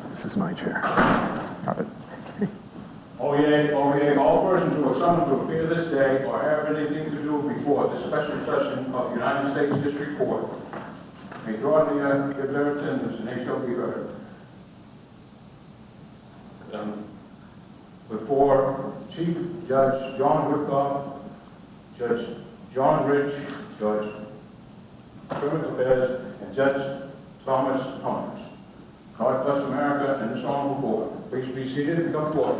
This is my chair. Got it. Oyez, all persons who are summoned to appear this day or have anything to do before the special session of the United States District Court may draw near, give their attendance, and they shall be heard. Before Chief Judge John Woodcock, Judge John Rich, Judge Kermit Lopez, and Judge Thomas Humphreys. God bless America and this honorable court. Please be seated and come forward.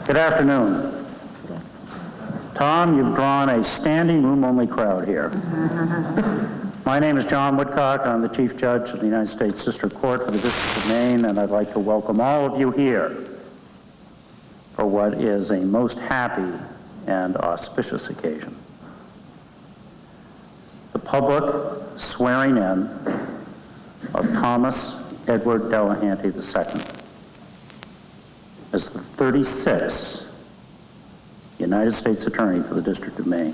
Good afternoon. Tom, you've drawn a standing room-only crowd here. My name is John Woodcock, and I'm the Chief Judge of the United States District Court for the District of Maine, and I'd like to welcome all of you here for what is a most happy and auspicious occasion. The public swearing in of Thomas Edward Delahanty II as the 36th United States Attorney for the District of Maine.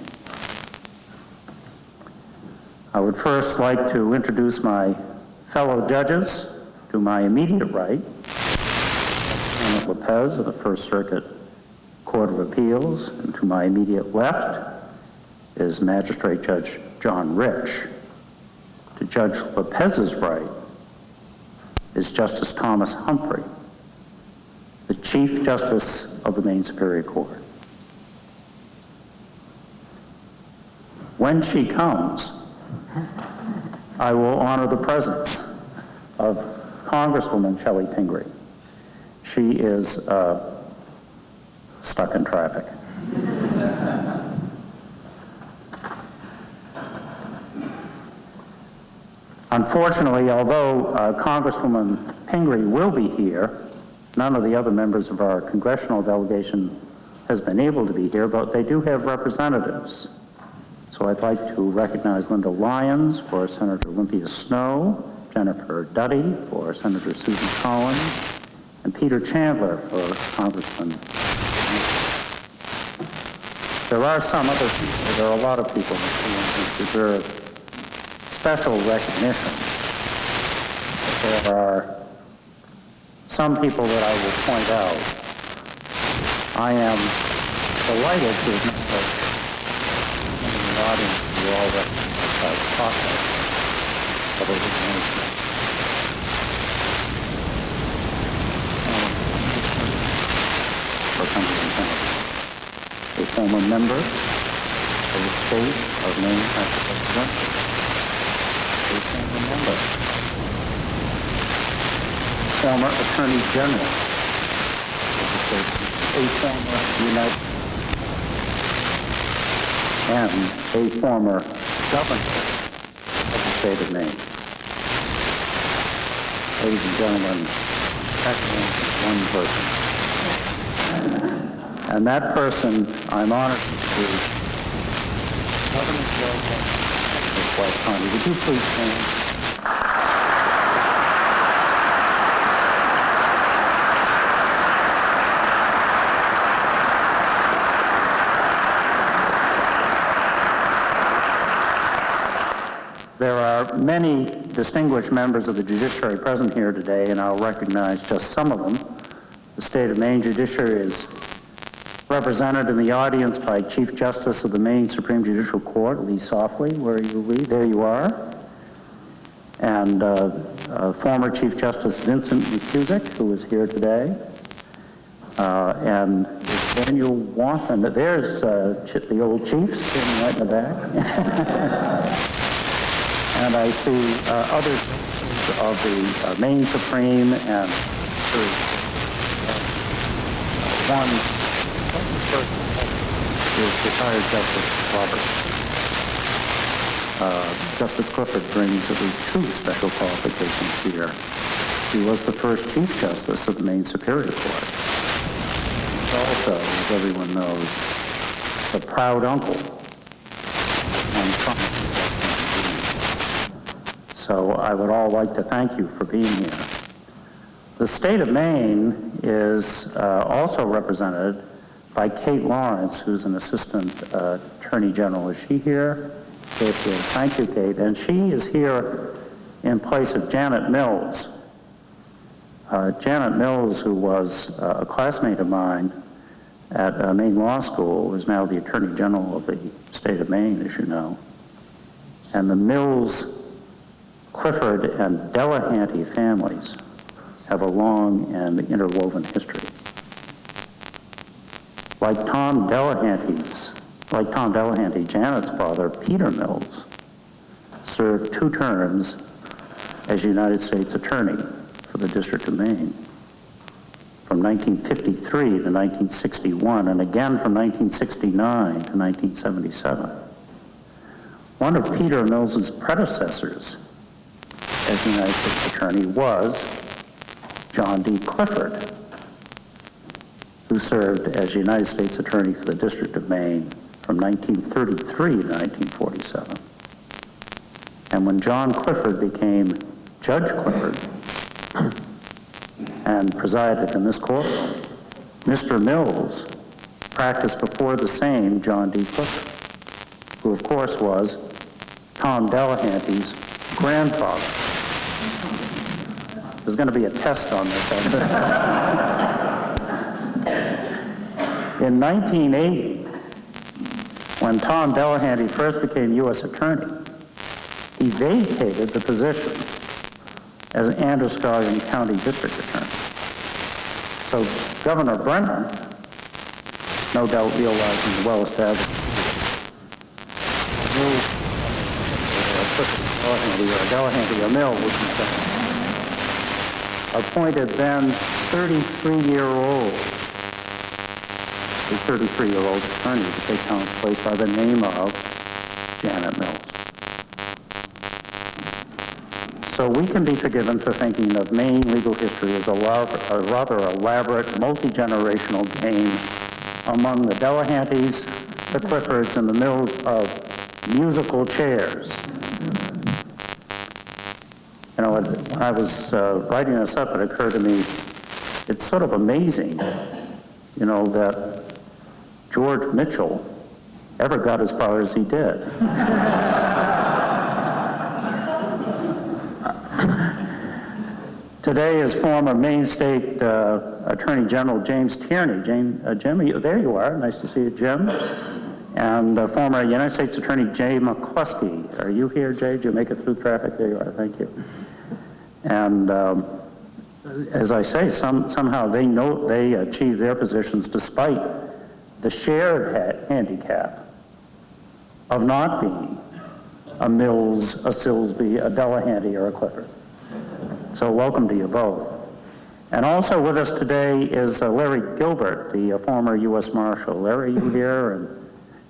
I would first like to introduce my fellow judges. To my immediate right, Kermit Lopez of the First Circuit Court of Appeals, and to my immediate left is Magistrate Judge John Rich. To Judge Lopez's right is Justice Thomas Humphrey, the Chief Justice of the Maine Superior Court. When she comes, I will honor the presence of Congresswoman Shelley Pingree. She is stuck in traffic. Unfortunately, although Congresswoman Pingree will be here, none of the other members of our congressional delegation has been able to be here, but they do have representatives. So I'd like to recognize Linda Lyons for Senator Olympia Snow, Jennifer Duddy for Senator Susan Collins, and Peter Chandler for Congressman. There are some other people, there are a lot of people in this room who deserve special recognition. But there are some people that I will point out. I am delighted to acknowledge in the audience you all recognize by the process of elimination. For Cumberland County, a former member of the state of Maine House of Representatives, a former member, former Attorney General of the state, a former United and a former governor of the state of Maine. Ladies and gentlemen, that's one person. And that person, I'm honored to introduce Governor Joe of White County. Would you please stand? There are many distinguished members of the judiciary present here today, and I'll recognize just some of them. The state of Maine judiciary is represented in the audience by Chief Justice of the Maine Supreme Judicial Court, Lee Softly, where you Lee? There you are. And former Chief Justice Vincent McCusick, who is here today. And Daniel Wathan, there's the old chief sitting right in the back. And I see other justices of the Maine Supreme and one is retired Justice Roberts. Justice Clifford brings at least 2 special qualifications here. He was the first Chief Justice of the Maine Superior Court. He's also, as everyone knows, the proud uncle and So I would all like to thank you for being here. The state of Maine is also represented by Kate Lawrence, who's an assistant attorney general. Is she here? Yes, she is. Thank you, Kate. And she is here in place of Janet Mills. Janet Mills, who was a classmate of mine at Maine Law School, is now the Attorney General of the state of Maine, as you know. And the Mills, Clifford, and Delahanty families have a long and interwoven history. Like Tom Delahanty, Janet's father, Peter Mills, served 2 terms as United States Attorney for the District of Maine, from 1953 to 1961, and again from 1969 to 1977. One of Peter Mills's predecessors as United States Attorney was John D. Clifford, who served as United States Attorney for the District of Maine from 1933 to 1947. And when John Clifford became Judge Clifford and presided in this courtroom, Mr. Mills practiced before the same John D. Clifford, who of course was Tom Delahanty's grandfather. There's going to be a test on this. In 1980, when Tom Delahanty first became U.S. Attorney, he vacated the position as Androscoggin County District Attorney. So Governor Brennan, no doubt realizing the well-established Delahanty or Mill, which he said, appointed then 33-year-old attorney to take Tom's place by the name of Janet Mills. So we can be forgiven for thinking of Maine legal history as a rather elaborate, multi-generational game among the Delahantys, the Cliffords, and the Mills of musical chairs. You know, when I was writing this up, it occurred to me, it's sort of amazing, you know, that George Mitchell ever got as far as he did. Today is former Maine State Attorney General James Tierney. Jim, there you are. Nice to see you, Jim. And former United States Attorney Jay McCluskey. Are you here, Jay? Did you make it through traffic? There you are. Thank you. And as I say, somehow they achieved their positions despite the shared handicap of not being a Mills, a Silsby, a Delahanty, or a Clifford. So welcome to you both. And also with us today is Larry Gilbert, the former U.S. Marshal. Larry, you here? And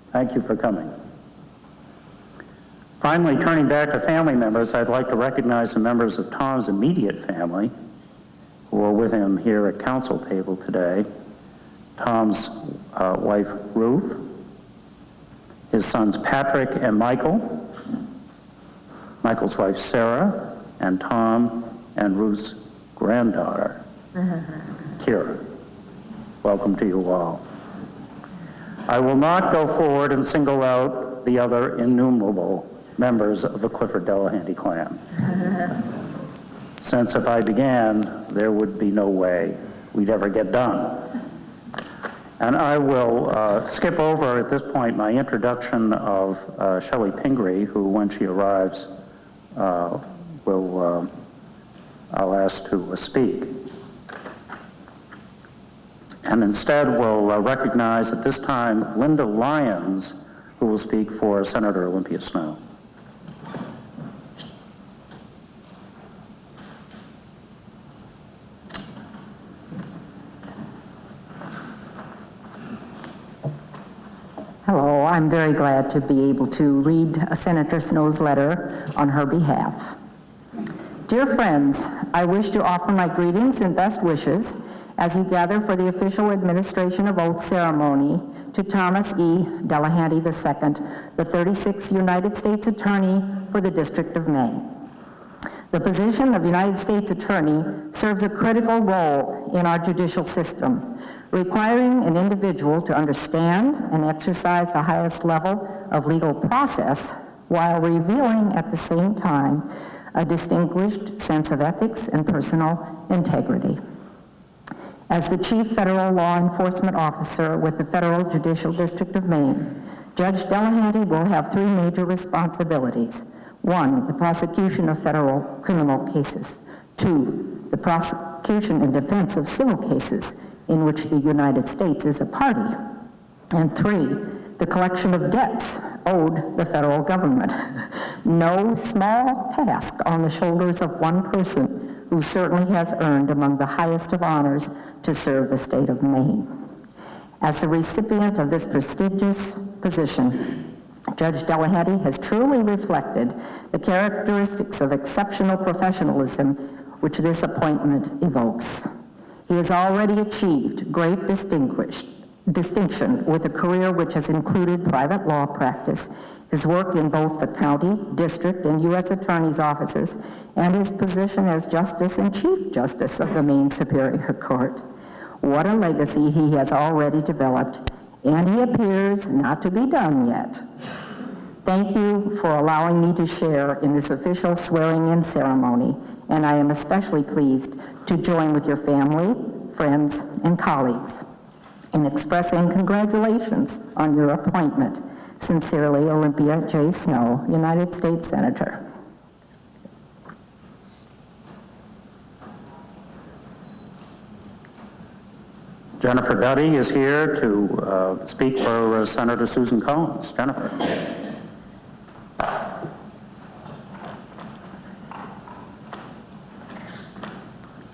thank you for coming. Finally, turning back to family members, I'd like to recognize the members of Tom's immediate family who are with him here at council table today. Tom's wife, Ruth, his sons, Patrick and Michael, Michael's wife, Sarah, and Tom and Ruth's granddaughter, Kira. Welcome to you all. I will not go forward and single out the other innumerable members of the Clifford Delahanty clan. Since if I began, there would be no way we'd ever get done. And I will skip over at this point my introduction of Shelley Pingree, who when she arrives I'll ask to speak. And instead we'll recognize at this time Linda Lyons, who will speak for Senator Olympia Snowe. Hello, I'm very glad to be able to read Senator Snow's letter on her behalf. Dear friends, I wish to offer my greetings and best wishes as you gather for the official administration of oath ceremony to Thomas E. Delahanty II, the 36th United States Attorney for the District of Maine. The position of United States Attorney serves a critical role in our judicial system, requiring an individual to understand and exercise the highest level of legal process while revealing at the same time a distinguished sense of ethics and personal integrity. As the Chief Federal Law Enforcement Officer with the Federal Judicial District of Maine, Judge Delahanty will have three major responsibilities. 1, the prosecution of federal criminal cases. 2, the prosecution and defense of civil cases in which the United States is a party. And 3, the collection of debts owed the federal government. No small task on the shoulders of one person who certainly has earned among the highest of honors to serve the state of Maine. As the recipient of this prestigious position, Judge Delahanty has truly reflected the characteristics of exceptional professionalism which this appointment evokes. He has already achieved great distinction with a career which has included private law practice, his work in both the county, district, and U.S. Attorney's offices, and his position as Justice and Chief Justice of the Maine Superior Court. What a legacy he has already developed, and he appears not to be done yet. Thank you for allowing me to share in this official swearing-in ceremony, and I am especially pleased to join with your family, friends, and colleagues in expressing congratulations on your appointment. Sincerely, Olympia J. Snow, United States Senator. Jennifer Duddy is here to speak for Senator Susan Collins. Jennifer.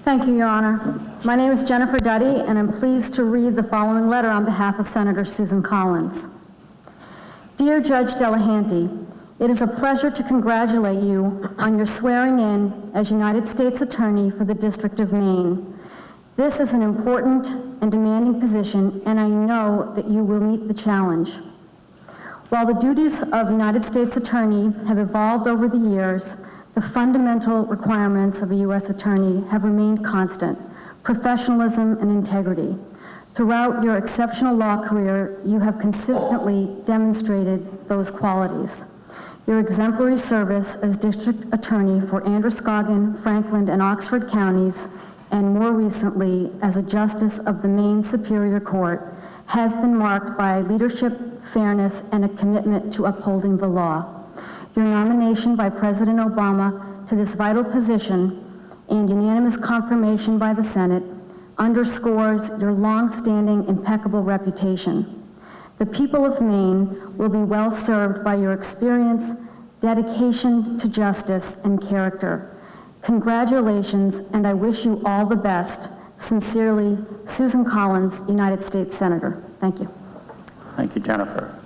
Thank you, Your Honor. My name is Jennifer Duddy, and I'm pleased to read the following letter on behalf of Senator Susan Collins. Dear Judge Delahanty, it is a pleasure to congratulate you on your swearing in as United States Attorney for the District of Maine. This is an important and demanding position, and I know that you will meet the challenge. While the duties of United States Attorney have evolved over the years, the fundamental requirements of a U.S. Attorney have remained constant: professionalism and integrity. Throughout your exceptional law career, you have consistently demonstrated those qualities. Your exemplary service as District Attorney for Androscoggin, Franklin, and Oxford counties, and more recently as a Justice of the Maine Superior Court, has been marked by leadership, fairness, and a commitment to upholding the law. Your nomination by President Obama to this vital position and unanimous confirmation by the Senate underscores your long-standing impeccable reputation. The people of Maine will be well served by your experience, dedication to justice, and character. Congratulations, and I wish you all the best. Sincerely, Susan Collins, United States Senator. Thank you. Thank you, Jennifer.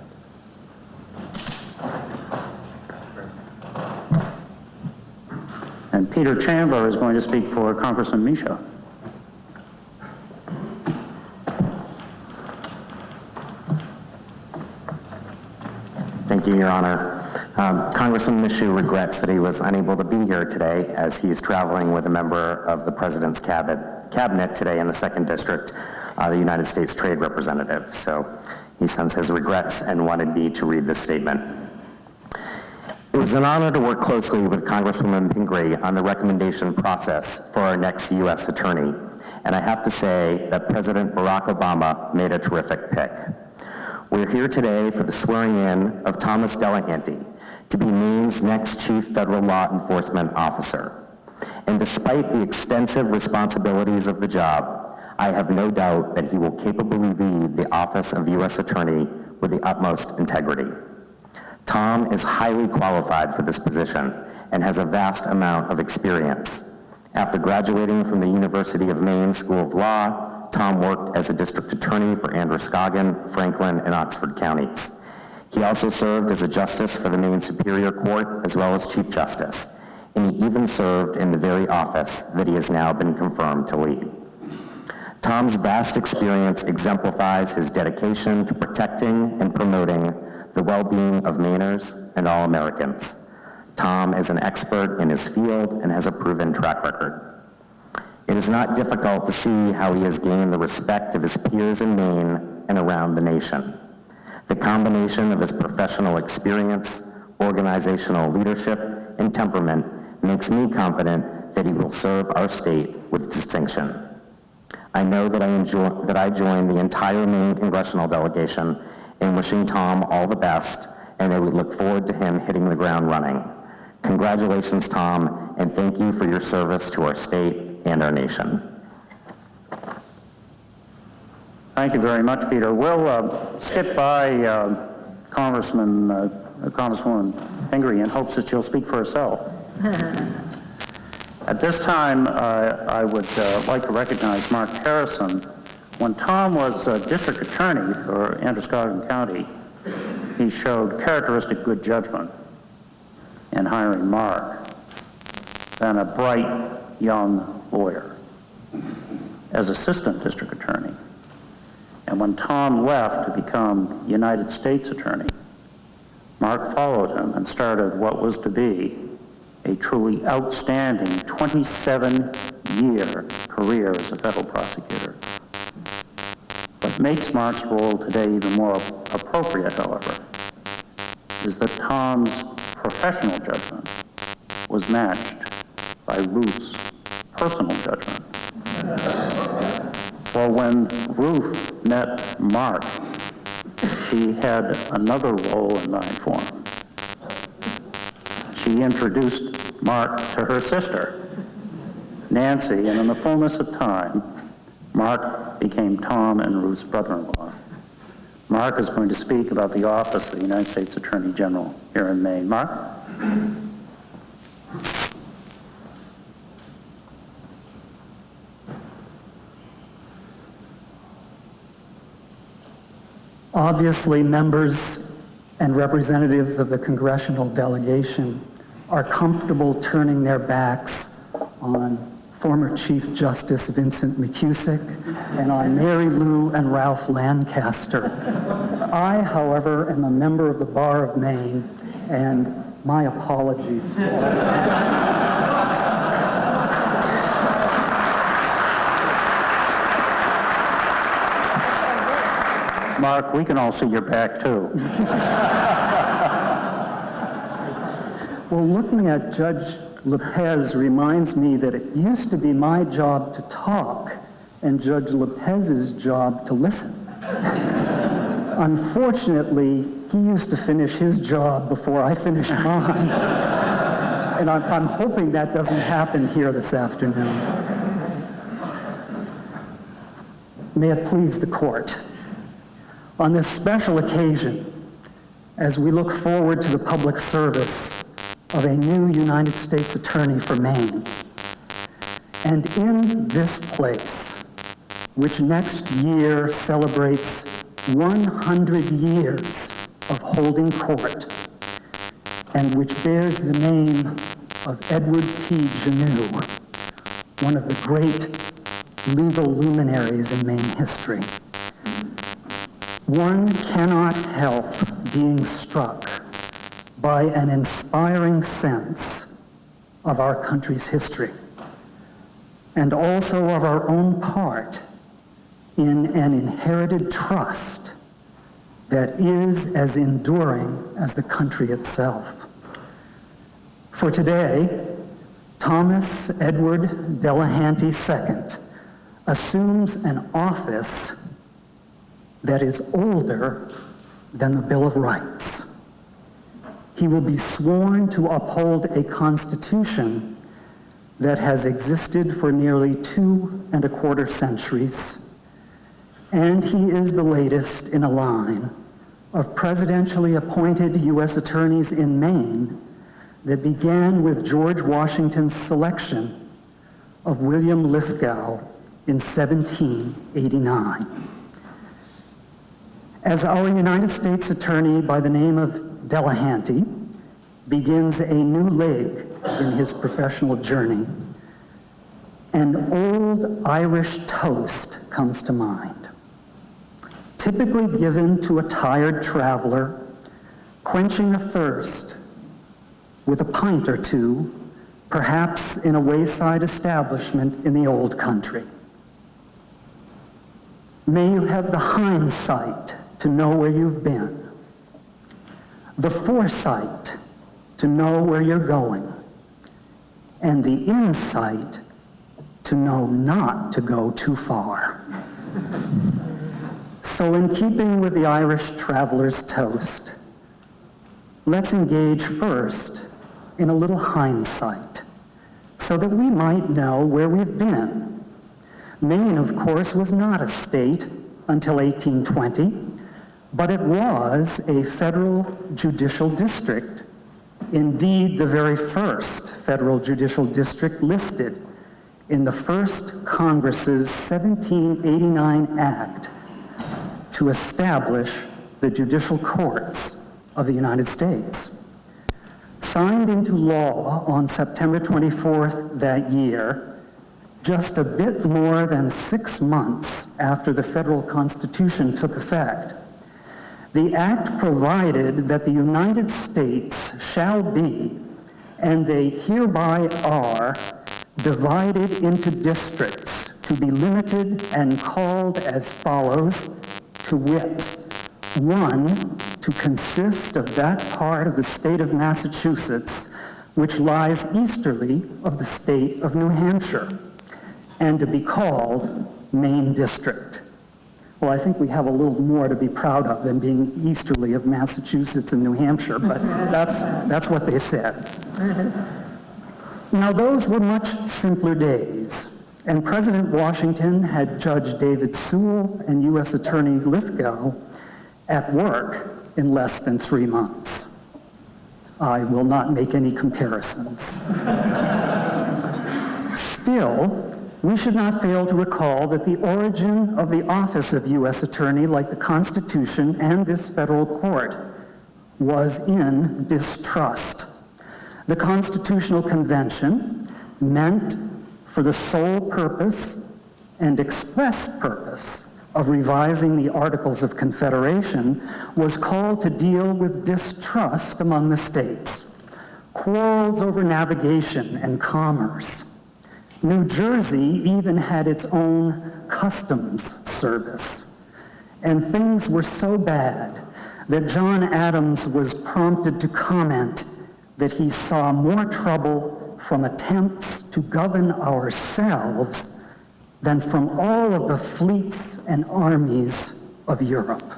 And Peter Chandler is going to speak for Congressman Misha. Thank you, Your Honor. Congressman Mishu regrets that he was unable to be here today as he's traveling with a member of the President's cabinet today in the 2nd District, the United States Trade Representative. So he sends his regrets and wanted me to read this statement. It was an honor to work closely with Congresswoman Pingree on the recommendation process for our next U.S. Attorney, and I have to say that President Barack Obama made a terrific pick. We're here today for the swearing-in of Thomas Delahanty to be Maine's next Chief Federal Law Enforcement Officer. And despite the extensive responsibilities of the job, I have no doubt that he will capably lead the office of U.S. Attorney with the utmost integrity. Tom is highly qualified for this position and has a vast amount of experience. After graduating from the University of Maine School of Law, Tom worked as a district attorney for Androscoggin, Franklin, and Oxford counties. He also served as a justice for the Maine Superior Court as well as Chief Justice, and he even served in the very office that he has now been confirmed to lead. Tom's vast experience exemplifies his dedication to protecting and promoting the well-being of Mainers and all Americans. Tom is an expert in his field and has a proven track record. It is not difficult to see how he has gained the respect of his peers in Maine and around the nation. The combination of his professional experience, organizational leadership, and temperament makes me confident that he will serve our state with distinction. I know that I join the entire Maine congressional delegation in wishing Tom all the best, and that we look forward to him hitting the ground running. Congratulations, Tom, and thank you for your service to our state and our nation. Thank you very much, Peter. We'll skip by Congresswoman Pingree in hopes that she'll speak for herself. At this time, I would like to recognize Mark Harrison. When Tom was district attorney for Androscoggin County, he showed characteristic good judgment in hiring Mark, then a bright young lawyer, as assistant district attorney. And when Tom left to become United States attorney, Mark followed him and started what was to be a truly outstanding 27-year career as a federal prosecutor. What makes Mark's role today even more appropriate, however, is that Tom's professional judgment was matched by Ruth's personal judgment. For when Ruth met Mark, she had another role in mind for him. She introduced Mark to her sister, Nancy, and in the fullness of time, Mark became Tom and Ruth's brother-in-law. Mark is going to speak about the office of the United States Attorney General here in Maine. Mark? Obviously, members and representatives of the congressional delegation are comfortable turning their backs on former Chief Justice Vincent McCusick and on Mary Lou and Ralph Lancaster. I, however, am a member of the Bar of Maine, and my apologies to all of them. Mark, we can all see your back, too. Well, looking at Judge Lopez reminds me that it used to be my job to talk and Judge Lopez's job to listen. Unfortunately, he used to finish his job before I finished mine. And I'm hoping that doesn't happen here this afternoon. May it please the court. On this special occasion, as we look forward to the public service of a new United States Attorney for Maine, and in this place, which next year celebrates 100 years of holding court, and which bears the name of Edward T. Janneau, one of the great legal luminaries in Maine history, one cannot help being struck by an inspiring sense of our country's history, and also of our own part in an inherited trust that is as enduring as the country itself. For today, Thomas Edward Delahanty II assumes an office that is older than the Bill of Rights. He will be sworn to uphold a Constitution that has existed for nearly 2 1/4 centuries, and he is the latest in a line of presidentially appointed U.S. attorneys in Maine that began with George Washington's selection of William Lithgow in 1789. As our United States Attorney by the name of Delahanty begins a new leg in his professional journey, an old Irish toast comes to mind, typically given to a tired traveler quenching a thirst with a pint or two, perhaps in a wayside establishment in the old country. May you have the hindsight to know where you've been, the foresight to know where you're going, and the insight to know not to go too far. So in keeping with the Irish traveler's toast, let's engage first in a little hindsight so that we might know where we've been. Maine, of course, was not a state until 1820, but it was a federal judicial district. Indeed, the very first federal judicial district listed in the first Congress's 1789 Act to establish the judicial courts of the United States. Signed into law on September 24th that year, just a bit more than 6 months after the federal Constitution took effect, the act provided that the United States shall be, and they hereby are, divided into districts to be limited and called as follows, to wit, 1, to consist of that part of the state of Massachusetts which lies easterly of the state of New Hampshire, and to be called Maine District. Well, I think we have a little more to be proud of than being easterly of Massachusetts and New Hampshire, but that's what they said. Now, those were much simpler days, and President Washington had Judge David Sewell and U.S. Attorney Lithgow at work in less than 3 months. I will not make any comparisons. Still, we should not fail to recall that the origin of the office of U.S. Attorney, like the Constitution and this federal court, was in distrust. The Constitutional Convention, meant for the sole purpose and express purpose of revising the Articles of Confederation, was called to deal with distrust among the states, quarrels over navigation and commerce. New Jersey even had its own customs service, and things were so bad that John Adams was prompted to comment that he saw more trouble from attempts to govern ourselves than from all of the fleets and armies of Europe.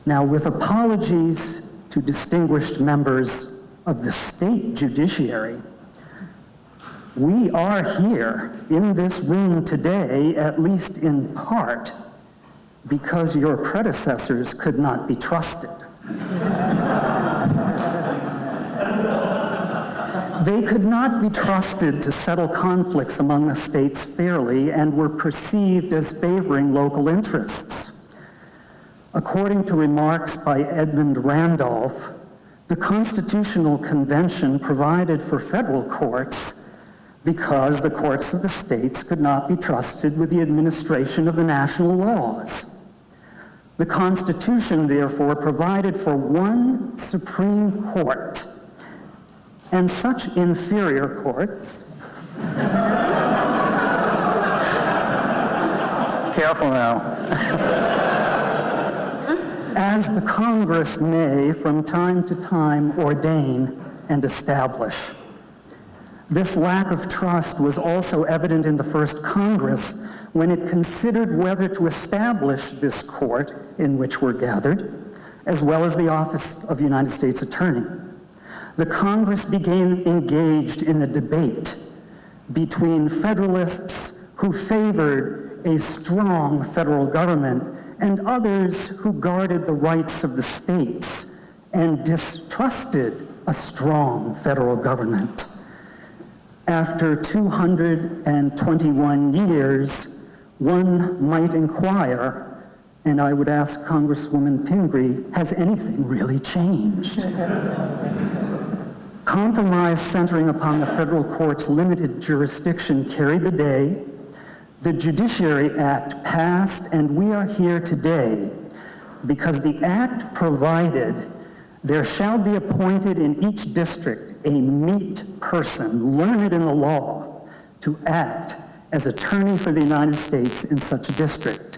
Now, with apologies to distinguished members of the state judiciary, we are here in this room today, at least in part, because your predecessors could not be trusted. They could not be trusted to settle conflicts among the states fairly and were perceived as favoring local interests. According to remarks by Edmund Randolph, the Constitutional Convention provided for federal courts because the courts of the states could not be trusted with the administration of the national laws. The Constitution, therefore, provided for one Supreme Court, and such inferior courts. Careful now. As the Congress may, from time to time, ordain and establish. This lack of trust was also evident in the first Congress when it considered whether to establish this court in which we're gathered, as well as the office of United States Attorney. The Congress became engaged in a debate between Federalists who favored a strong federal government and others who guarded the rights of the states and distrusted a strong federal government. After 221 years, one might inquire, and I would ask Congresswoman Pingree, has anything really changed? Compromise centering upon the federal court's limited jurisdiction carried the day. The Judiciary Act passed, and we are here today because the act provided There shall be appointed in each district a meet person learned in the law to act as attorney for the United States in such district,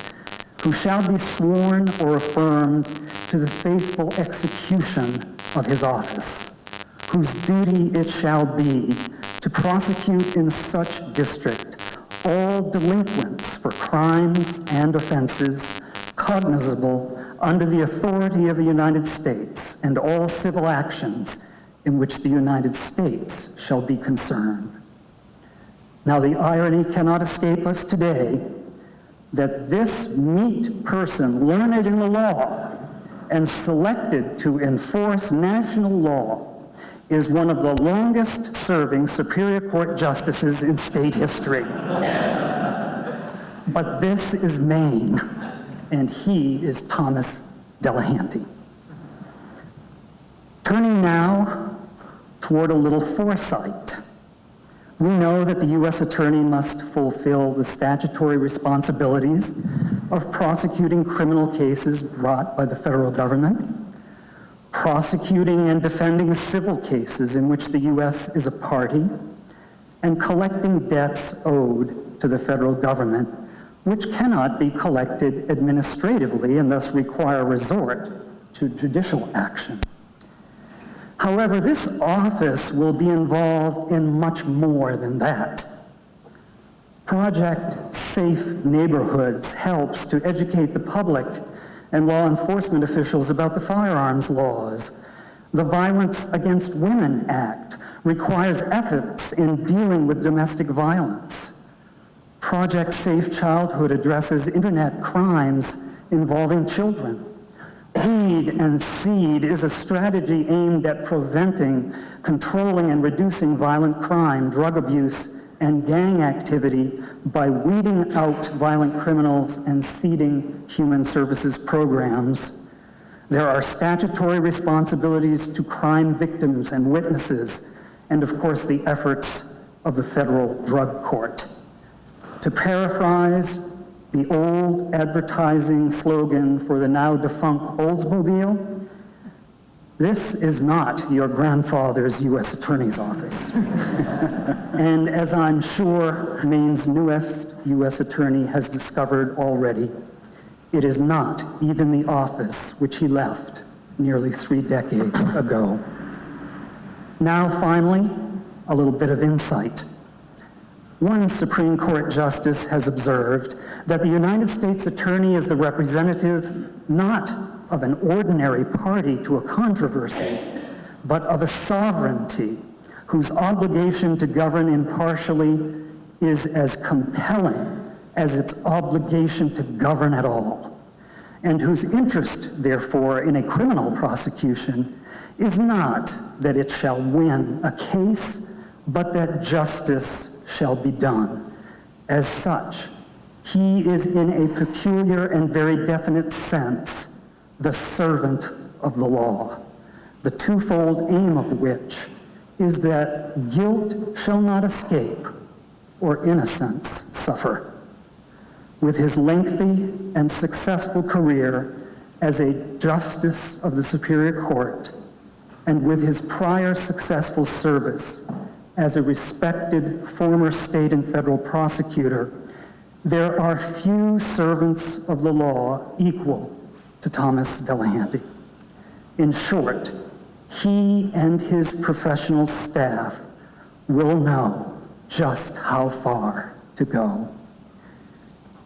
who shall be sworn or affirmed to the faithful execution of his office, whose duty it shall be to prosecute in such district all delinquents for crimes and offenses cognizable under the authority of the United States, and all civil actions in which the United States shall be concerned. Now, the irony cannot escape us today that this meet person learned in the law and selected to enforce national law is one of the longest-serving Superior Court justices in state history. But this is Maine, and he is Thomas Delahanty. Turning now toward a little foresight. We know that the U.S. Attorney must fulfill the statutory responsibilities of prosecuting criminal cases brought by the federal government, prosecuting and defending civil cases in which the U.S. is a party, and collecting debts owed to the federal government, which cannot be collected administratively and thus require resort to judicial action. However, this office will be involved in much more than that. Project Safe Neighborhoods helps to educate the public and law enforcement officials about the firearms laws. The Violence Against Women Act requires efforts in dealing with domestic violence. Project Safe Childhood addresses internet crimes involving children. Weed and Seed is a strategy aimed at preventing, controlling, and reducing violent crime, drug abuse, and gang activity by weeding out violent criminals and seeding human services programs. There are statutory responsibilities to crime victims and witnesses, and of course the efforts of the federal drug court. To paraphrase the old advertising slogan for the now defunct Oldsmobile, this is not your grandfather's U.S. Attorney's office. And as I'm sure Maine's newest U.S. Attorney has discovered already, it is not even the office which he left nearly 3 decades ago. Now, finally, a little bit of insight. One Supreme Court justice has observed that the United States Attorney is the representative not of an ordinary party to a controversy, but of a sovereignty whose obligation to govern impartially is as compelling as its obligation to govern at all, and whose interest, therefore, in a criminal prosecution is not that it shall win a case, but that justice shall be done. As such, he is in a peculiar and very definite sense the servant of the law, the twofold aim of which is that guilt shall not escape or innocence suffer. With his lengthy and successful career as a justice of the Superior Court, and with his prior successful service as a respected former state and federal prosecutor, there are few servants of the law equal to Thomas Delahanty. In short, he and his professional staff will know just how far to go.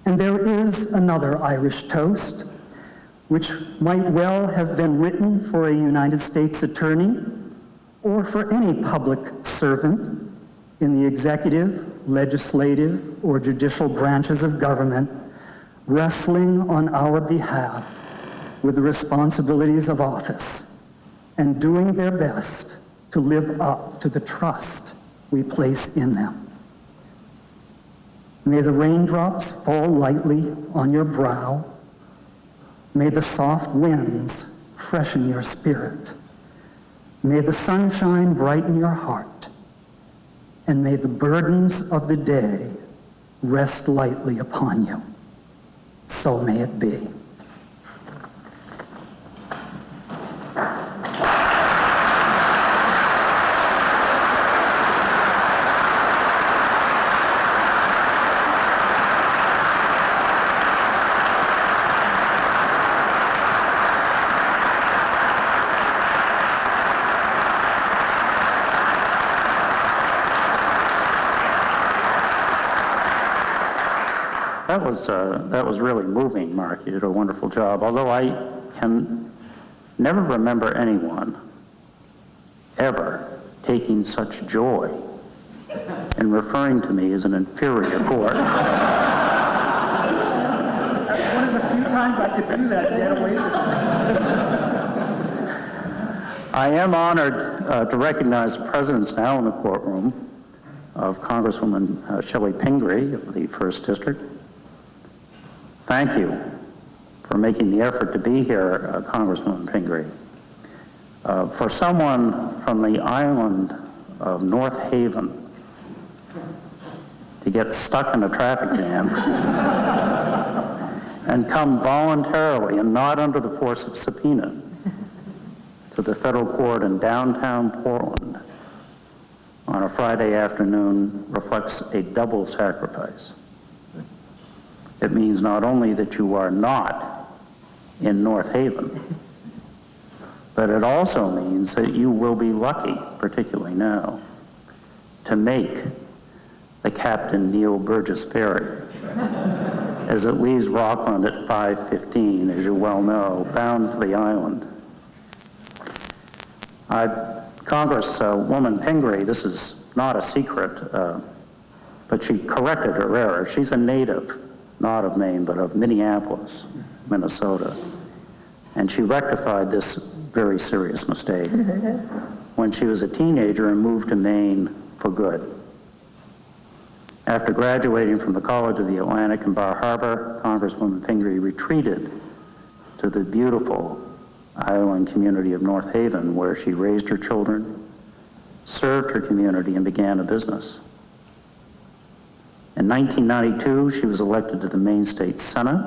And there is another Irish toast, which might well have been written for a United States attorney or for any public servant in the executive, legislative, or judicial branches of government, wrestling on our behalf with the responsibilities of office and doing their best to live up to the trust we place in them. May the raindrops fall lightly on your brow. May the soft winds freshen your spirit. May the sunshine brighten your heart. And may the burdens of the day rest lightly upon you. So may it be. That was really moving, Mark. You did a wonderful job. Although I can never remember anyone ever taking such joy in referring to me as an inferior court. That's one of the few times I could do that and get away with it. I am honored to recognize the presence now in the courtroom of Congresswoman Shelley Pingree of the 1st District. Thank you for making the effort to be here, Congresswoman Pingree. For someone from the island of North Haven to get stuck in a traffic jam and come voluntarily and not under the force of subpoena to the federal court in downtown Portland on a Friday afternoon reflects a double sacrifice. It means not only that you are not in North Haven, but it also means that you will be lucky, particularly now, to make the Captain Neil Burgess Ferry as it leaves Rockland at 5:15, as you well know, bound for the island. Congresswoman Pingree, this is not a secret, but she corrected her error. She's a native, not of Maine, but of Minneapolis, Minnesota. And she rectified this very serious mistake when she was a teenager and moved to Maine for good. After graduating from the College of the Atlantic in Bar Harbor, Congresswoman Pingree retreated to the beautiful island community of North Haven, where she raised her children, served her community, and began a business. In 1992, she was elected to the Maine State Senate,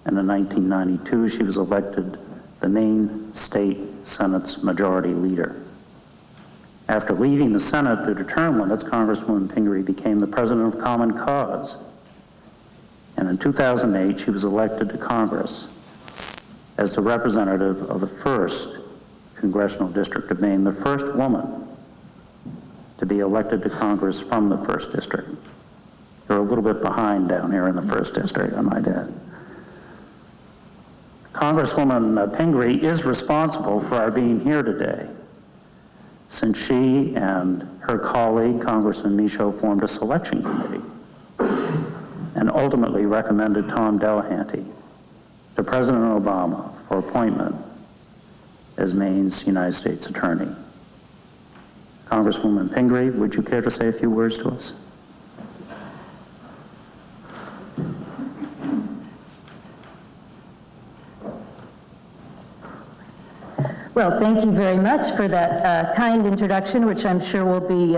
and in 1992, she was elected the Maine State Senate's majority leader. After leaving the Senate due to term limits, Congresswoman Pingree became the president of Common Cause. And in 2008, she was elected to Congress as the representative of the 1st Congressional District of Maine, the first woman to be elected to Congress from the 1st District. You're a little bit behind down here in the 1st District, I might add. Congresswoman Pingree is responsible for our being here today, since she and her colleague, Congressman Michaud, formed a selection committee and ultimately recommended Tom Delahanty to President Obama for appointment as Maine's United States Attorney. Congresswoman Pingree, would you care to say a few words to us? Well, thank you very much for that kind introduction, which I'm sure will be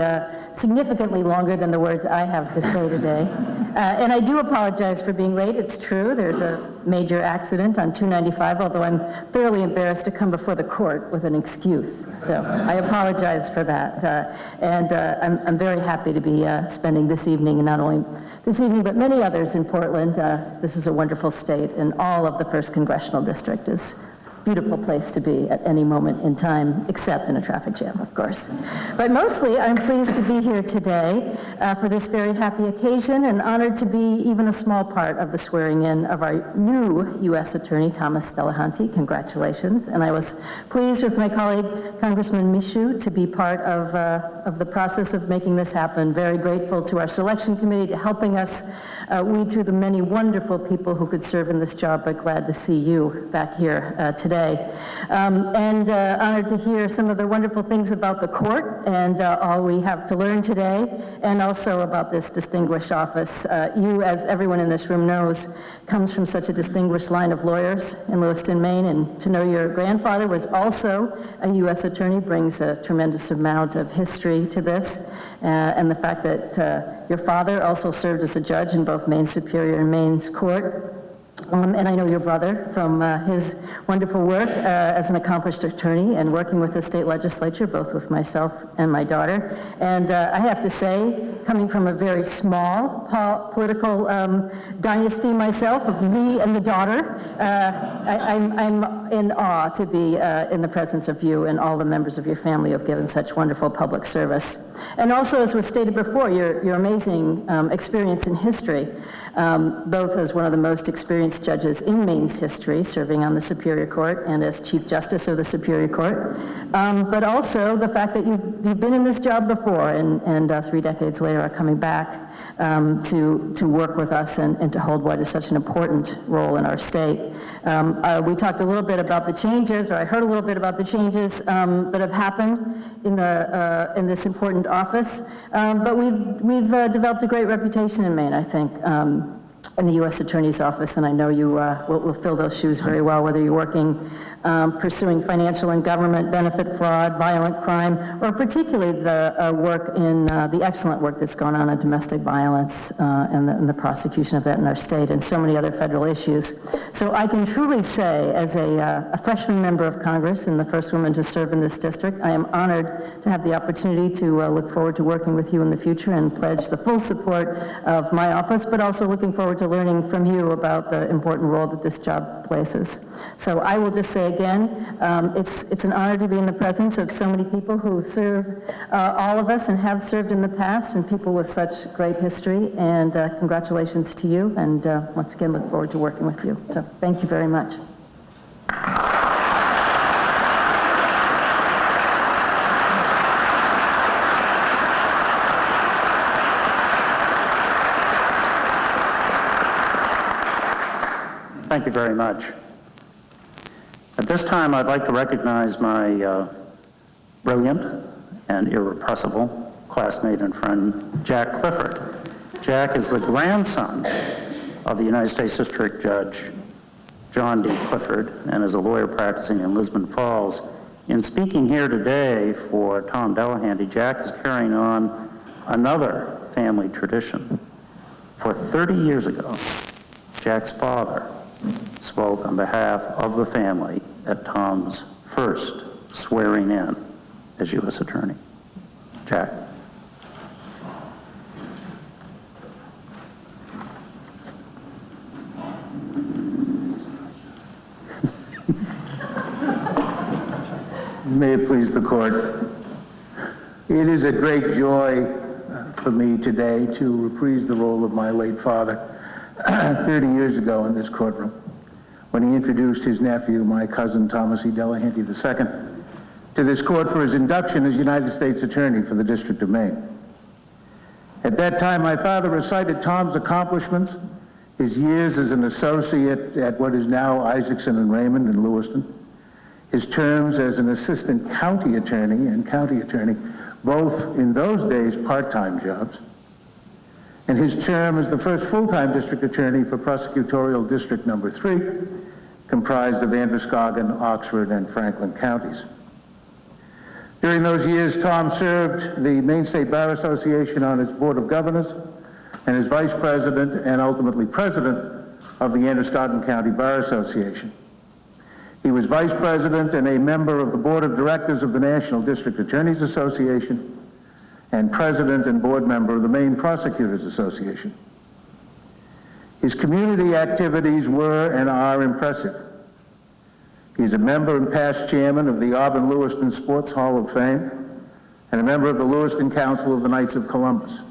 significantly longer than the words I have to say today. And I do apologize for being late. It's true, there's a major accident on 295, although I'm thoroughly embarrassed to come before the court with an excuse. So I apologize for that. I'm very happy to be spending this evening, and not only this evening, but many others in Portland. This is a wonderful state, and all of the 1st Congressional District is beautiful place to be at any moment in time, except in a traffic jam, of course. But mostly, I'm pleased to be here today for this very happy occasion, and honored to be even a small part of the swearing in of our new U.S. Attorney, Thomas Delahanty. Congratulations. And I was pleased with my colleague, Congressman Michaud, to be part of the process of making this happen. Very grateful to our selection committee to helping us weed through the many wonderful people who could serve in this job, but glad to see you back here today. Honored to hear some of the wonderful things about the court and all we have to learn today, and also about this distinguished office. You, as everyone in this room knows, comes from such a distinguished line of lawyers in Lewiston, Maine, and to know your grandfather was also a U.S. attorney brings a tremendous amount of history to this. And the fact that your father also served as a judge in both Maine Superior and Maine's Court. And I know your brother from his wonderful work as an accomplished attorney and working with the state legislature, both with myself and my daughter. And I have to say, coming from a very small political dynasty myself of me and the daughter, I'm in awe to be in the presence of you and all the members of your family who have given such wonderful public service. And also, as was stated before, your amazing experience in history, both as one of the most experienced judges in Maine's history, serving on the Superior Court and as Chief Justice of the Superior Court, but also the fact that you've been in this job before and 3 decades later are coming back to work with us and to hold what is such an important role in our state. We talked a little bit about the changes, or I heard a little bit about the changes that have happened in this important office, but we've developed a great reputation in Maine, I think, in the U.S. Attorney's Office, and I know you will fill those shoes very well, whether you're working pursuing financial and government benefit fraud, violent crime, or particularly the work in the excellent work that's gone on domestic violence and the prosecution of that in our state, and so many other federal issues. So I can truly say, as a freshman member of Congress and the first woman to serve in this district, I am honored to have the opportunity to look forward to working with you in the future and pledge the full support of my office, but also looking forward to learning from you about the important role that this job places. So I will just say again, it's an honor to be in the presence of so many people who serve all of us and have served in the past, and people with such great history, and congratulations to you, and once again look forward to working with you. So thank you very much. Thank you very much. At this time, I'd like to recognize my brilliant and irrepressible classmate and friend, Jack Clifford. Jack is the grandson of the United States District Judge John D. Clifford and is a lawyer practicing in Lisbon Falls. In speaking here today for Tom Delahanty, Jack is carrying on another family tradition. For 30 years ago, Jack's father spoke on behalf of the family at Tom's first swearing in as U.S. Attorney. Jack. May it please the court. It is a great joy for me today to reprise the role of my late father 30 years ago in this courtroom, when he introduced his nephew, my cousin Thomas E. Delahanty II, to this court for his induction as United States Attorney for the District of Maine. At that time, my father recited Tom's accomplishments, his years as an associate at what is now Isaacson and Raymond in Lewiston, his terms as an assistant county attorney and county attorney, both in those days part-time jobs, and his term as the first full-time district attorney for prosecutorial district number 3, comprised of Androscoggin, Oxford, and Franklin counties. During those years, Tom served the Maine State Bar Association on its Board of Governors and as vice president and ultimately president of the Androscoggin County Bar Association. He was vice president and a member of the Board of Directors of the National District Attorneys Association and president and board member of the Maine Prosecutors Association. His community activities were and are impressive. He's a member and past chairman of the Auburn-Lewiston Sports Hall of Fame and a member of the Lewiston Council of the Knights of Columbus.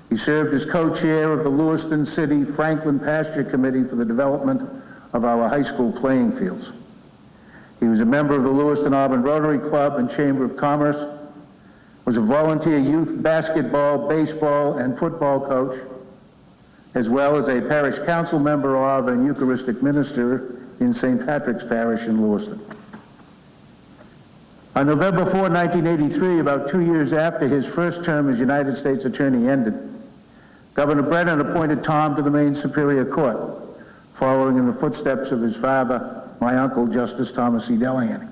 He served as co-chair of the Lewiston City Franklin Pasture Committee for the development of our high school playing fields. He was a member of the Lewiston Auburn Rotary Club and Chamber of Commerce, was a volunteer youth basketball, baseball, and football coach, as well as a parish council member of and Eucharistic minister in St. Patrick's Parish in Lewiston. On November 4, 1983, about 2 years after his first term as United States Attorney ended, Governor Brennan appointed Tom to the Maine Superior Court, following in the footsteps of his father, my uncle, Justice Thomas E. Delahanty,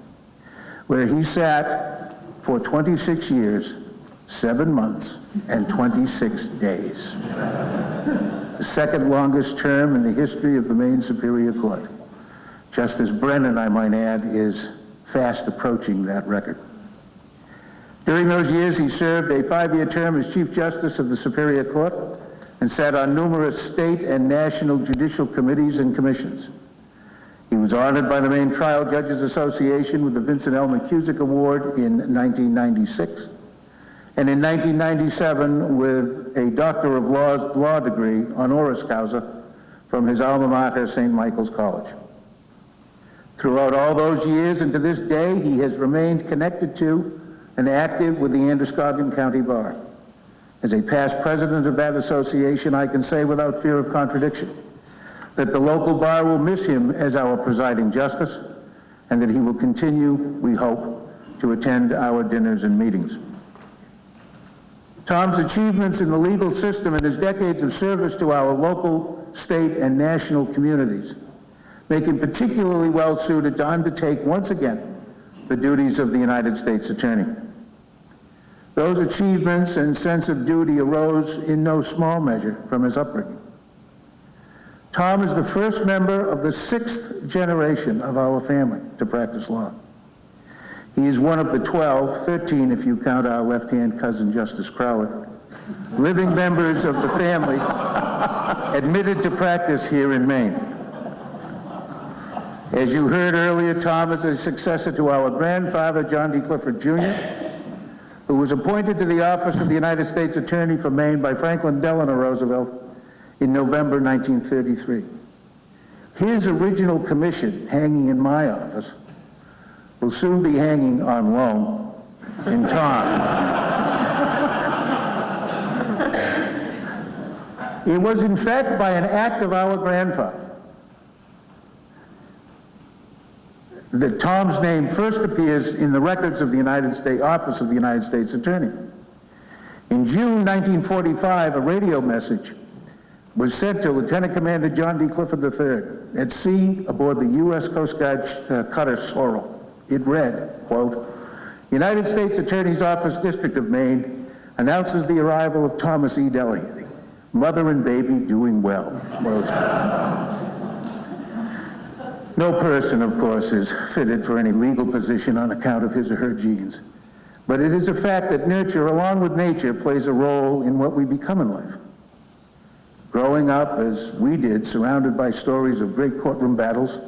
where he sat for 26 years, 7 months, and 26 days. The second longest term in the history of the Maine Superior Court. Justice Brennan, I might add, is fast approaching that record. During those years, he served a 5-year term as Chief Justice of the Superior Court and sat on numerous state and national judicial committees and commissions. He was honored by the Maine Trial Judges Association with the Vincent L. McCusick Award in 1996, and in 1997 with a Doctor of Law degree honoris causa from his alma mater, St. Michael's College. Throughout all those years and to this day, he has remained connected to and active with the Androscoggin County Bar. As a past president of that association, I can say without fear of contradiction that the local bar will miss him as our presiding justice, and that he will continue, we hope, to attend our dinners and meetings. Tom's achievements in the legal system and his decades of service to our local, state, and national communities make him particularly well suited to undertake once again the duties of the United States Attorney. Those achievements and sense of duty arose in no small measure from his upbringing. Tom is the first member of the 6th generation of our family to practice law. He is one of the 13 if you count our left-hand cousin, Justice Crowley, living members of the family admitted to practice here in Maine. As you heard earlier, Tom is a successor to our grandfather, John D. Clifford Jr., who was appointed to the office of the United States Attorney for Maine by Franklin Delano Roosevelt in November 1933. His original commission, hanging in my office, will soon be hanging on loan in Tom. It was in fact by an act of our grandfather that Tom's name first appears in the records of the United States Office of the United States Attorney. In June 1945, a radio message was sent to Lieutenant Commander John D. Clifford III at sea aboard the U.S. Coast Guard cutter Sorrel. It read, quote, "United States Attorney's Office, District of Maine, announces the arrival of Thomas E. Delahanty. Mother and baby doing well. Rosebud." No person, of course, is fitted for any legal position on account of his or her genes. But it is a fact that nurture, along with nature, plays a role in what we become in life. Growing up, as we did, surrounded by stories of great courtroom battles,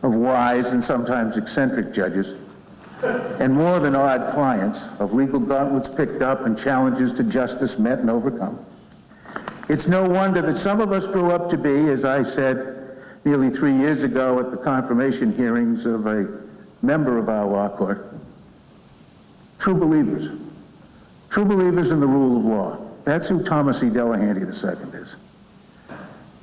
of wise and sometimes eccentric judges, and more than odd clients, of legal gauntlets picked up and challenges to justice met and overcome, it's no wonder that some of us grew up to be, as I said nearly 3 years ago at the confirmation hearings of a member of our law court, true believers in the rule of law. That's who Thomas E. Delahanty II is.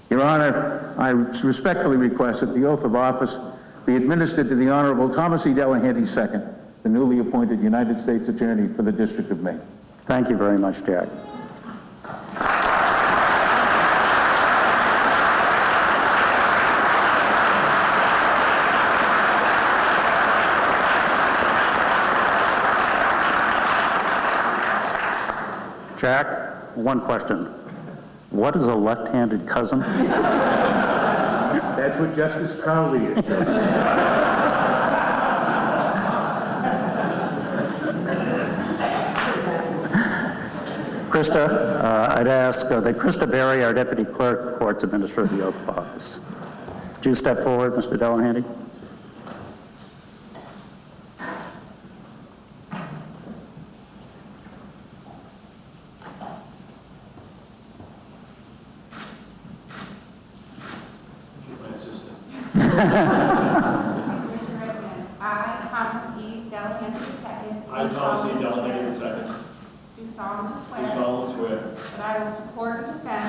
Your Honor, I respectfully request that the oath of office be administered to the Honorable Thomas E. Delahanty II, the newly appointed United States Attorney for the District of Maine. Thank you very much, Jack. Jack, one question. What is a left-handed cousin? That's what Justice Crowley is. Krista, I'd ask that Krista Berry, our Deputy Clerk of Courts, administer the oath of office. Would you step forward, Mr. Delahanty? I, Thomas E. Delahanty II. I, Thomas E. Delahanty II. Do solemnly swear. Do solemnly swear. That I will support and defend.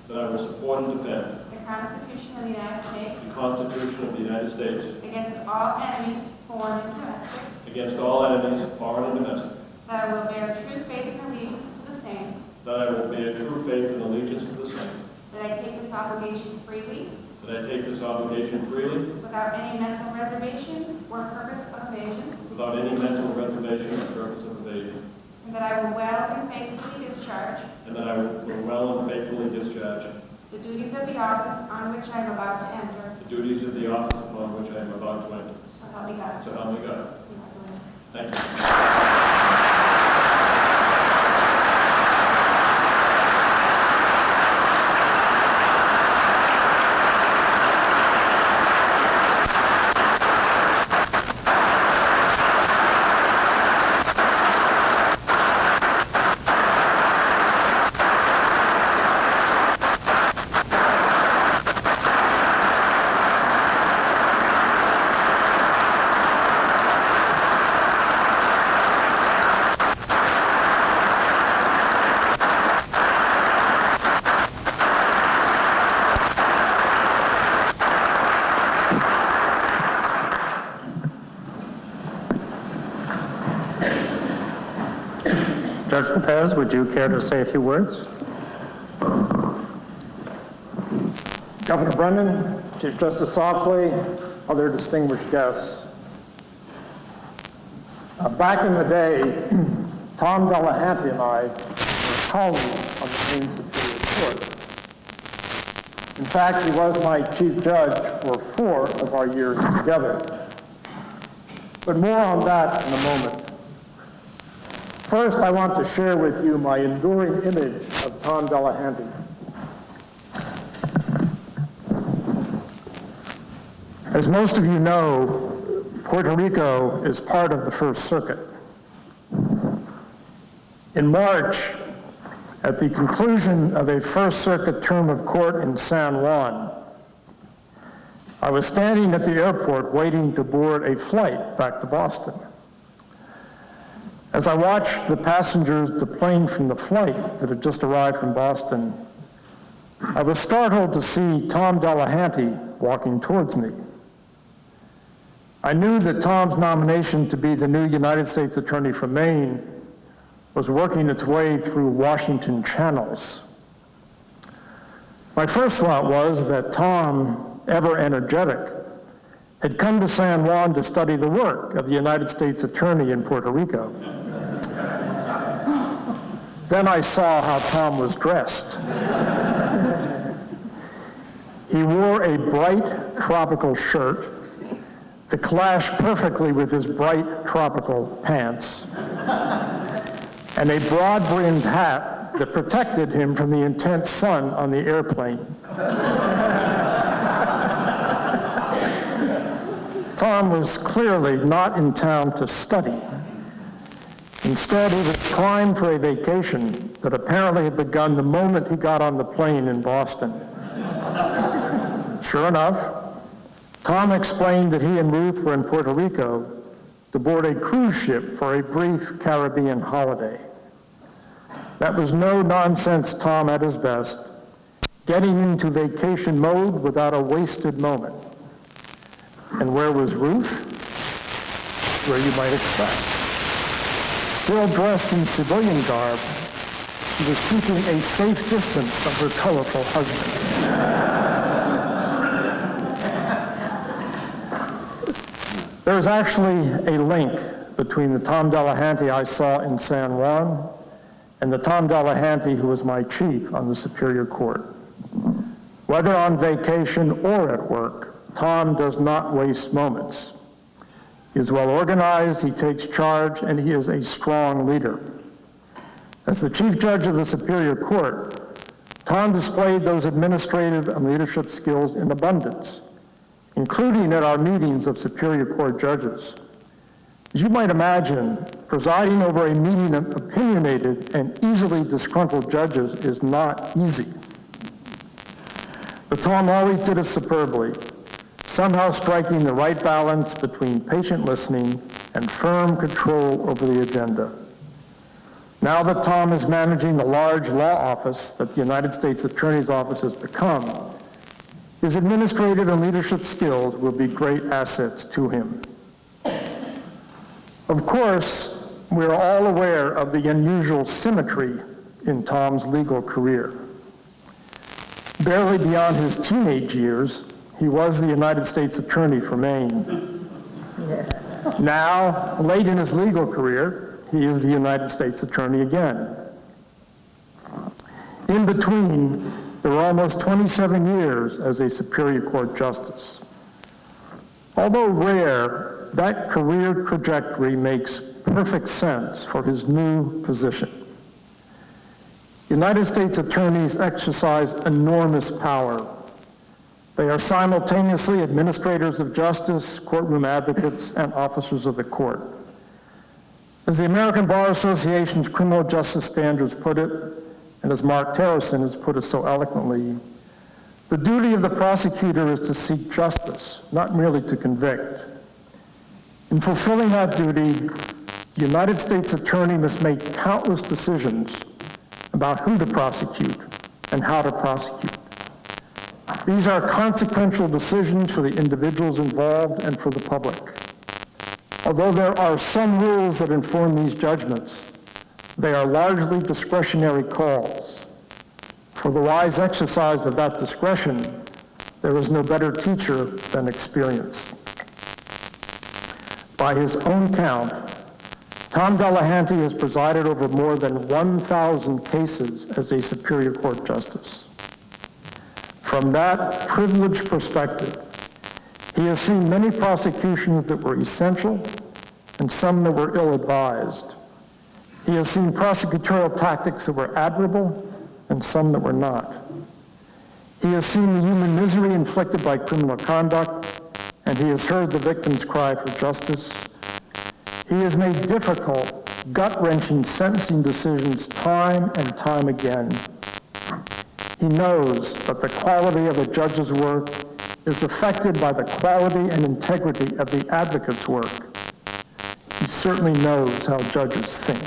That I will support and defend. The Constitution of the United States. The Constitution of the United States. Against all enemies, foreign and domestic. Against all enemies, foreign and domestic. That I will bear true faith and allegiance to the same. That I will bear true faith and allegiance to the same. That I take this obligation freely. That I take this obligation freely. Without any mental reservation or purpose of evasion. Without any mental reservation or purpose of evasion. And that I will well and faithfully discharge. And that I will well and faithfully discharge. The duties of the office on which I am about to enter. The duties of the office upon which I am about to enter. So help me God. So help me God. Congratulations. Thank you. Judge Lopez, would you care to say a few words? Governor Brennan, Chief Justice Softly, other distinguished guests. Back in the day, Tom Delahanty and I were colleagues on the Maine Superior Court. In fact, he was my chief judge for 4 of our years together. But more on that in a moment. First, I want to share with you my enduring image of Tom Delahanty. As most of you know, Puerto Rico is part of the First Circuit. In March, at the conclusion of a First Circuit term of court in San Juan, I was standing at the airport waiting to board a flight back to Boston. As I watched the passengers deplane from the flight that had just arrived from Boston, I was startled to see Tom Delahanty walking towards me. I knew that Tom's nomination to be the new United States Attorney for Maine was working its way through Washington channels. My first thought was that Tom, ever energetic, had come to San Juan to study the work of the United States Attorney in Puerto Rico. Then I saw how Tom was dressed. He wore a bright tropical shirt that clashed perfectly with his bright tropical pants, and a broad-brimmed hat that protected him from the intense sun on the airplane. Tom was clearly not in town to study. Instead, he was primed for a vacation that apparently had begun the moment he got on the plane in Boston. Sure enough, Tom explained that he and Ruth were in Puerto Rico to board a cruise ship for a brief Caribbean holiday. That was no-nonsense Tom at his best, getting into vacation mode without a wasted moment. And where was Ruth? Where you might expect. Still dressed in civilian garb, she was keeping a safe distance from her colorful husband. There's actually a link between the Tom Delahanty I saw in San Juan and the Tom Delahanty who was my chief on the Superior Court. Whether on vacation or at work, Tom does not waste moments. He is well organized, he takes charge, and he is a strong leader. As the chief judge of the Superior Court, Tom displayed those administrative and leadership skills in abundance, including at our meetings of Superior Court judges. As you might imagine, presiding over a meeting of opinionated and easily disgruntled judges is not easy. But Tom always did it superbly, somehow striking the right balance between patient listening and firm control over the agenda. Now that Tom is managing the large law office that the United States Attorney's Office has become, his administrative and leadership skills will be great assets to him. Of course, we are all aware of the unusual symmetry in Tom's legal career. Barely beyond his teenage years, he was the United States Attorney for Maine. Now, late in his legal career, he is the United States Attorney again. In between, there were almost 27 years as a Superior Court justice. Although rare, that career trajectory makes perfect sense for his new position. United States attorneys exercise enormous power. They are simultaneously administrators of justice, courtroom advocates, and officers of the court. As the American Bar Association's criminal justice standards put it, and as Mark Terrison has put it so eloquently, the duty of the prosecutor is to seek justice, not merely to convict. In fulfilling that duty, the United States Attorney must make countless decisions about who to prosecute and how to prosecute. These are consequential decisions for the individuals involved and for the public. Although there are some rules that inform these judgments, They are largely discretionary calls. For the wise exercise of that discretion, there is no better teacher than experience. By his own count, Tom Delahanty has presided over more than 1,000 cases as a Superior Court justice. From that privileged perspective, he has seen many prosecutions that were essential and some that were ill-advised. He has seen prosecutorial tactics that were admirable and some that were not. He has seen the human misery inflicted by criminal conduct, and he has heard the victims cry for justice. He has made difficult, gut-wrenching sentencing decisions time and time again. He knows that the quality of a judge's work is affected by the quality and integrity of the advocate's work. He certainly knows how judges think.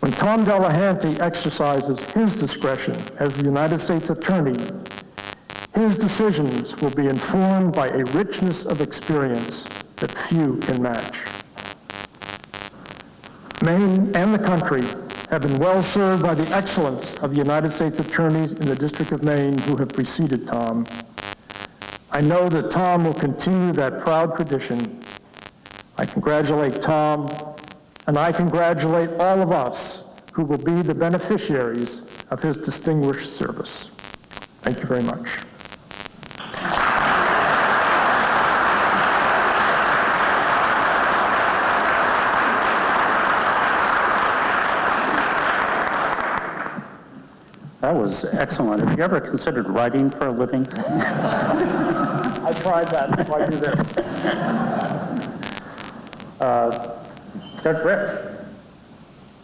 When Tom Delahanty exercises his discretion as the United States Attorney, his decisions will be informed by a richness of experience that few can match. Maine and the country have been well served by the excellence of the United States attorneys in the District of Maine who have preceded Tom. I know that Tom will continue that proud tradition. I congratulate Tom, and I congratulate all of us who will be the beneficiaries of his distinguished service. Thank you very much. That was excellent. Have you ever considered writing for a living? I tried that, that's why I do this. Judge Rich.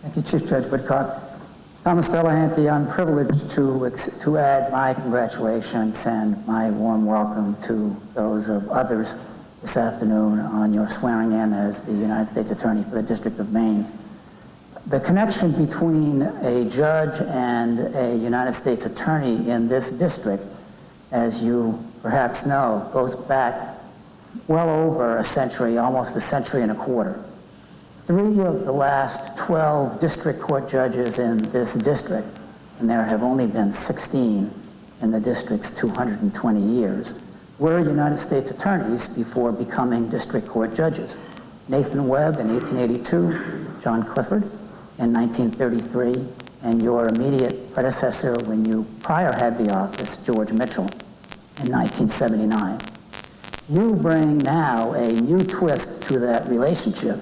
Thank you, Chief Judge Woodcock. Thomas Delahanty, I'm privileged to add my congratulations and my warm welcome to those of others this afternoon on your swearing in as the United States Attorney for the District of Maine. The connection between a judge and a United States Attorney in this district, as you perhaps know, goes back well over a century, almost a century and a quarter. 3 of the last 12 district court judges in this district, and there have only been 16 in the district's 220 years, were United States attorneys before becoming district court judges. Nathan Webb in 1882, John Clifford in 1933, and your immediate predecessor when you prior had the office, George Mitchell, in 1979. You bring now a new twist to that relationship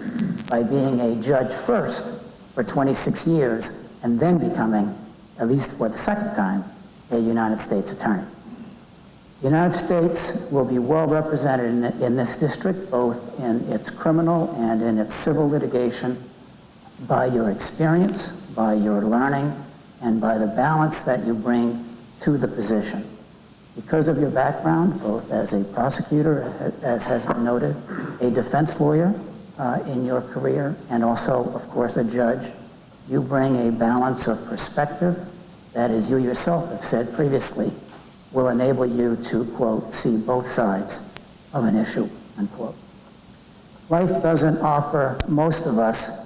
by being a judge first for 26 years and then becoming, at least for the second time, a United States attorney. The United States will be well represented in this district, both in its criminal and in its civil litigation, by your experience, by your learning, and by the balance that you bring to the position. Because of your background, both as a prosecutor, as has been noted, a defense lawyer in your career, and also, of course, a judge, you bring a balance of perspective that, as you yourself have said previously, will enable you to, quote, see both sides of an issue, unquote. Life doesn't offer most of us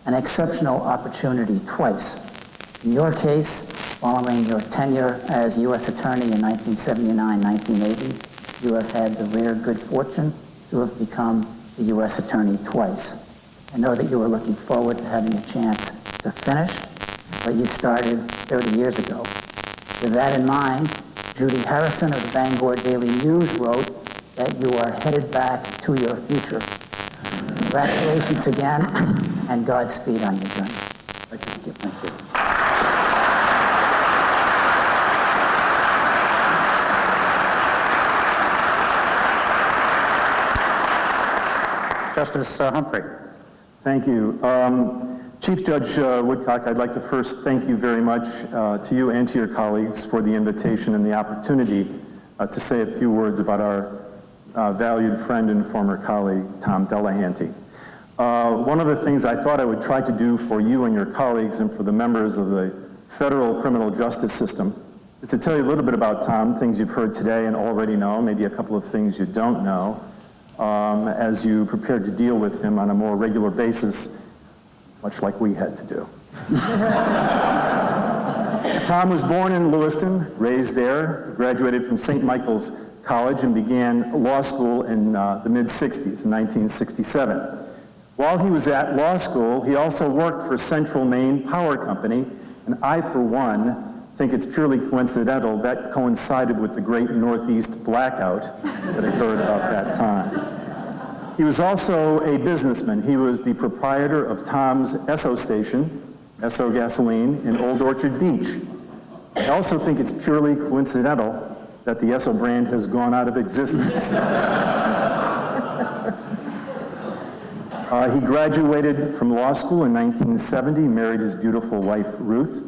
an exceptional opportunity twice. In your case, following your tenure as U.S. Attorney in 1979-1980, you have had the rare good fortune to have become the U.S. Attorney twice. I know that you were looking forward to having a chance to finish what you started 30 years ago. With that in mind, Judy Harrison of the Bangor Daily News wrote that you are headed back to your future. Congratulations again, and Godspeed on your journey. Thank you. Thank you. Justice Humphrey. Thank you. Chief Judge Woodcock, I'd like to first thank you very much to you and to your colleagues for the invitation and the opportunity to say a few words about our valued friend and former colleague, Tom Delahanty. One of the things I thought I would try to do for you and your colleagues and for the members of the federal criminal justice system is to tell you a little bit about Tom, things you've heard today and already know, maybe a couple of things you don't know, as you prepare to deal with him on a more regular basis much like we had to do. Tom was born in Lewiston, raised there, graduated from St. Michael's College, and began law school in the mid-60s, in 1967. While he was at law school, he also worked for Central Maine Power Company, and I, for one, think it's purely coincidental that coincided with the great Northeast blackout that occurred about that time. He was also a businessman. He was the proprietor of Tom's Esso station, Esso Gasoline, in Old Orchard Beach. I also think it's purely coincidental that the Esso brand has gone out of existence. He graduated from law school in 1970, married his beautiful wife, Ruth,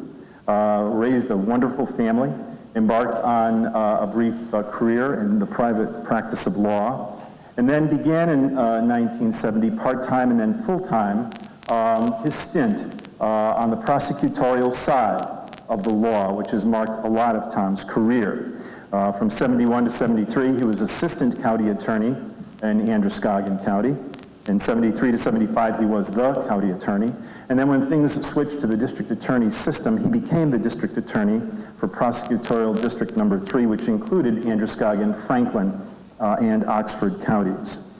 raised a wonderful family, embarked on a brief career in the private practice of law, and then began in 1970 part-time and then full-time his stint on the prosecutorial side of the law, which has marked a lot of Tom's career. From 71 to 73, he was assistant county attorney in Androscoggin County. In 73 to 75, he was the county attorney. And then when things switched to the district attorney system, he became the district attorney for prosecutorial district number 3, which included Androscoggin, Franklin, and Oxford counties.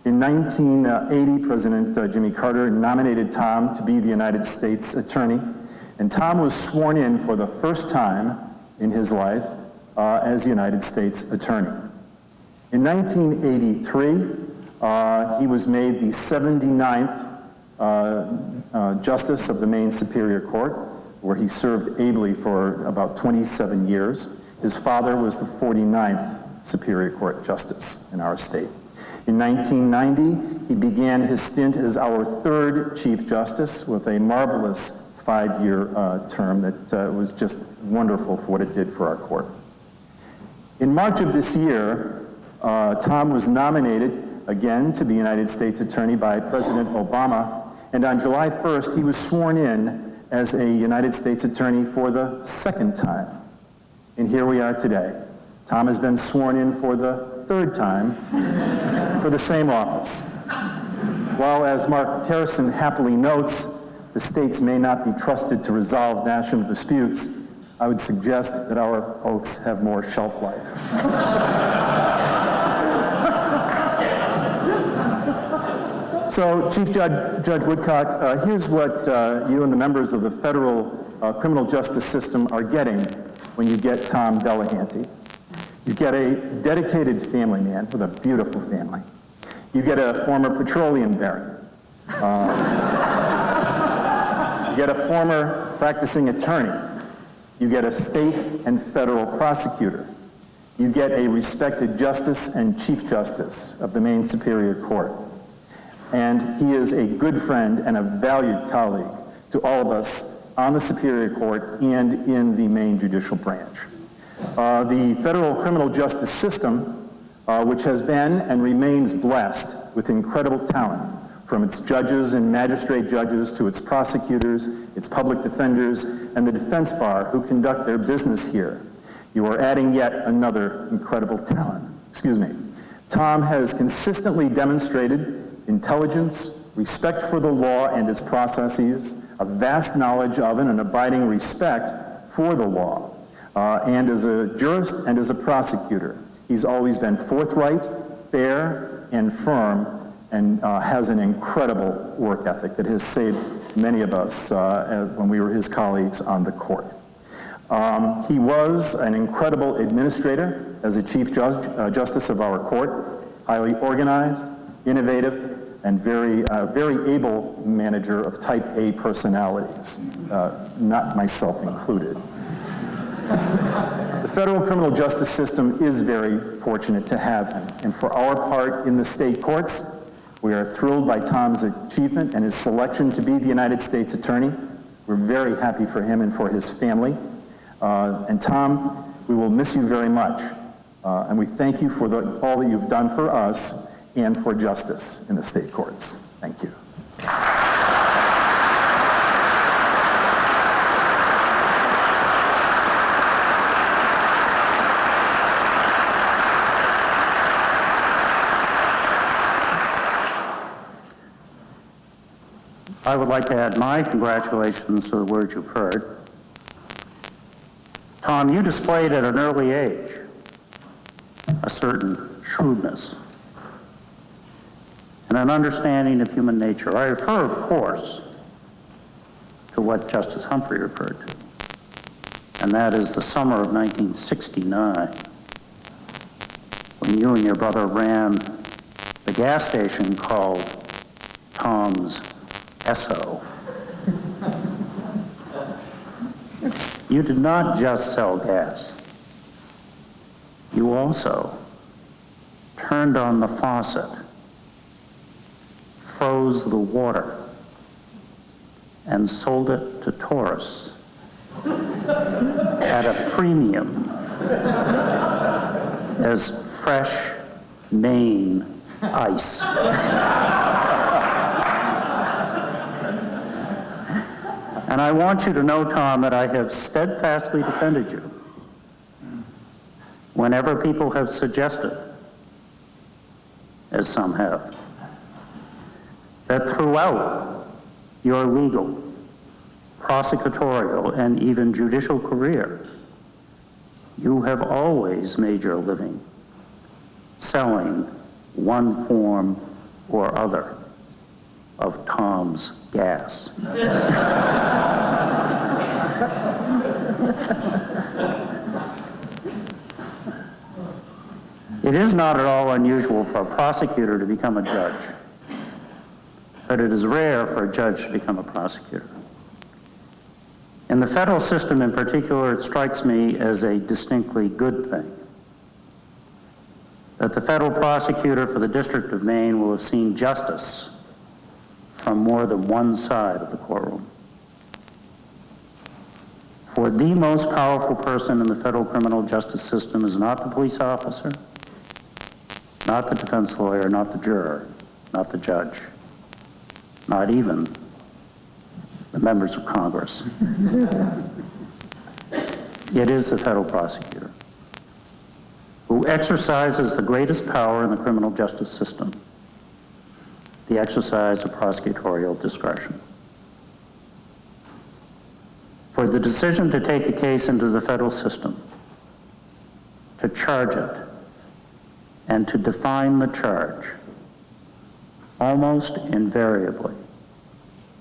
In 1980, President Jimmy Carter nominated Tom to be the United States Attorney, and Tom was sworn in for the first time in his life as United States Attorney. In 1983, he was made the 79th Justice of the Maine Superior Court, where he served ably for about 27 years. His father was the 49th Superior Court Justice in our state. In 1990, he began his stint as our 3rd Chief Justice with a marvelous 5-year term that was just wonderful for what it did for our court. In March of this year, Tom was nominated again to be United States Attorney by President Obama, and on July 1st, he was sworn in as a United States Attorney for the 2nd time. And here we are today. Tom has been sworn in for the 3rd time for the same office. While, as Mark Terrison happily notes, the states may not be trusted to resolve national disputes, I would suggest that our oaths have more shelf life. So, Chief Judge Woodcock, here's what you and the members of the federal criminal justice system are getting when you get Tom Delahanty. You get a dedicated family man with a beautiful family. You get a former petroleum baron. You get a former practicing attorney. You get a state and federal prosecutor. You get a respected justice and chief justice of the Maine Superior Court. And he is a good friend and a valued colleague to all of us on the Superior Court and in the Maine judicial branch. The federal criminal justice system, which has been and remains blessed with incredible talent, from its judges and magistrate judges to its prosecutors, its public defenders, and the defense bar who conduct their business here. You are adding yet another incredible talent. Tom has consistently demonstrated intelligence, respect for the law and its processes, a vast knowledge of and an abiding respect for the law. And as a jurist and as a prosecutor, he's always been forthright, fair, and firm, and has an incredible work ethic that has saved many of us when we were his colleagues on the court. He was an incredible administrator as a Chief Justice of our court, highly organized, innovative, and very able manager of type A personalities, not myself included. The federal criminal justice system is very fortunate to have him, and for our part in the state courts, we are thrilled by Tom's achievement and his selection to be the United States Attorney. We're very happy for him and for his family. And Tom, we will miss you very much, and we thank you for all that you've done for us and for justice in the state courts. Thank you. I would like to add my congratulations to the words you've heard. Tom, you displayed at an early age a certain shrewdness and an understanding of human nature. I refer, of course, to what Justice Humphrey referred to, and that is the summer of 1969, when you and your brother ran the gas station called Tom's Esso. You did not just sell gas. You also turned on the faucet, froze the water, and sold it to tourists at a premium as fresh Maine ice. And I want you to know, Tom, that I have steadfastly defended you whenever people have suggested, as some have, that throughout your legal, prosecutorial, and even judicial career, you have always made your living selling one form or other of Tom's gas. It is not at all unusual for a prosecutor to become a judge, but it is rare for a judge to become a prosecutor. In the federal system in particular, it strikes me as a distinctly good thing that the federal prosecutor for the District of Maine will have seen justice from more than one side of the courtroom. For the most powerful person in the federal criminal justice system is not the police officer, not the defense lawyer, not the juror, not the judge, not even the members of Congress. It is the federal prosecutor who exercises the greatest power in the criminal justice system, the exercise of prosecutorial discretion. For the decision to take a case into the federal system, to charge it, and to define the charge, almost invariably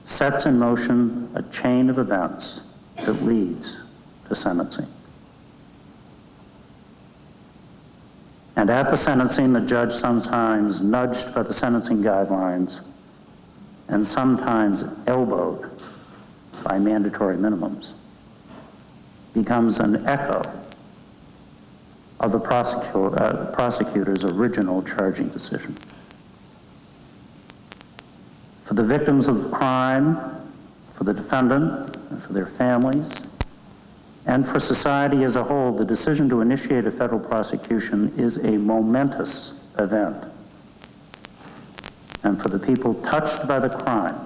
sets in motion a chain of events that leads to sentencing. And at the sentencing, the judge, sometimes nudged by the sentencing guidelines and sometimes elbowed by mandatory minimums, becomes an echo of the prosecutor's original charging decision. For the victims of the crime, for the defendant, and for their families, and for society as a whole, the decision to initiate a federal prosecution is a momentous event. And for the people touched by the crime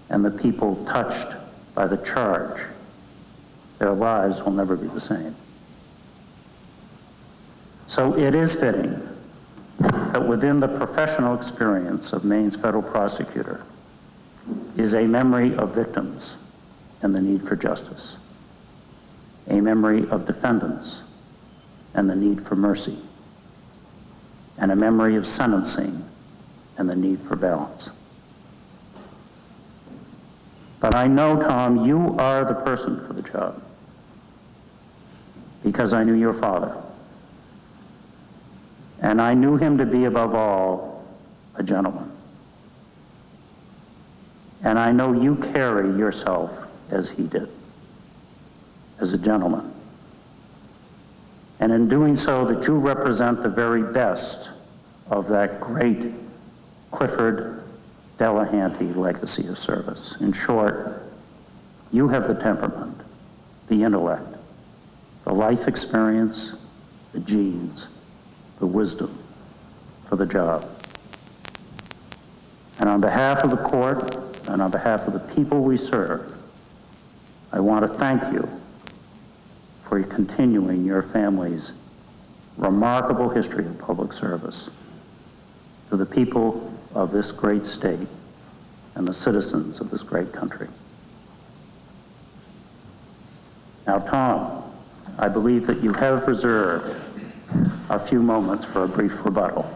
and the people touched by the charge, their lives will never be the same. So it is fitting that within the professional experience of Maine's federal prosecutor is a memory of victims and the need for justice, a memory of defendants and the need for mercy, and a memory of sentencing and the need for balance. But I know, Tom, you are the person for the job because I knew your father. And I knew him to be, above all, a gentleman. And I know you carry yourself as he did, as a gentleman. And in doing so, that you represent the very best of that great Clifford Delahanty legacy of service. In short, you have the temperament, the intellect, the life experience, the genes, the wisdom for the job. And on behalf of the court and on behalf of the people we serve, I want to thank you for continuing your family's remarkable history of public service to the people of this great state and the citizens of this great country. Now, Tom, I believe that you have reserved a few moments for a brief rebuttal.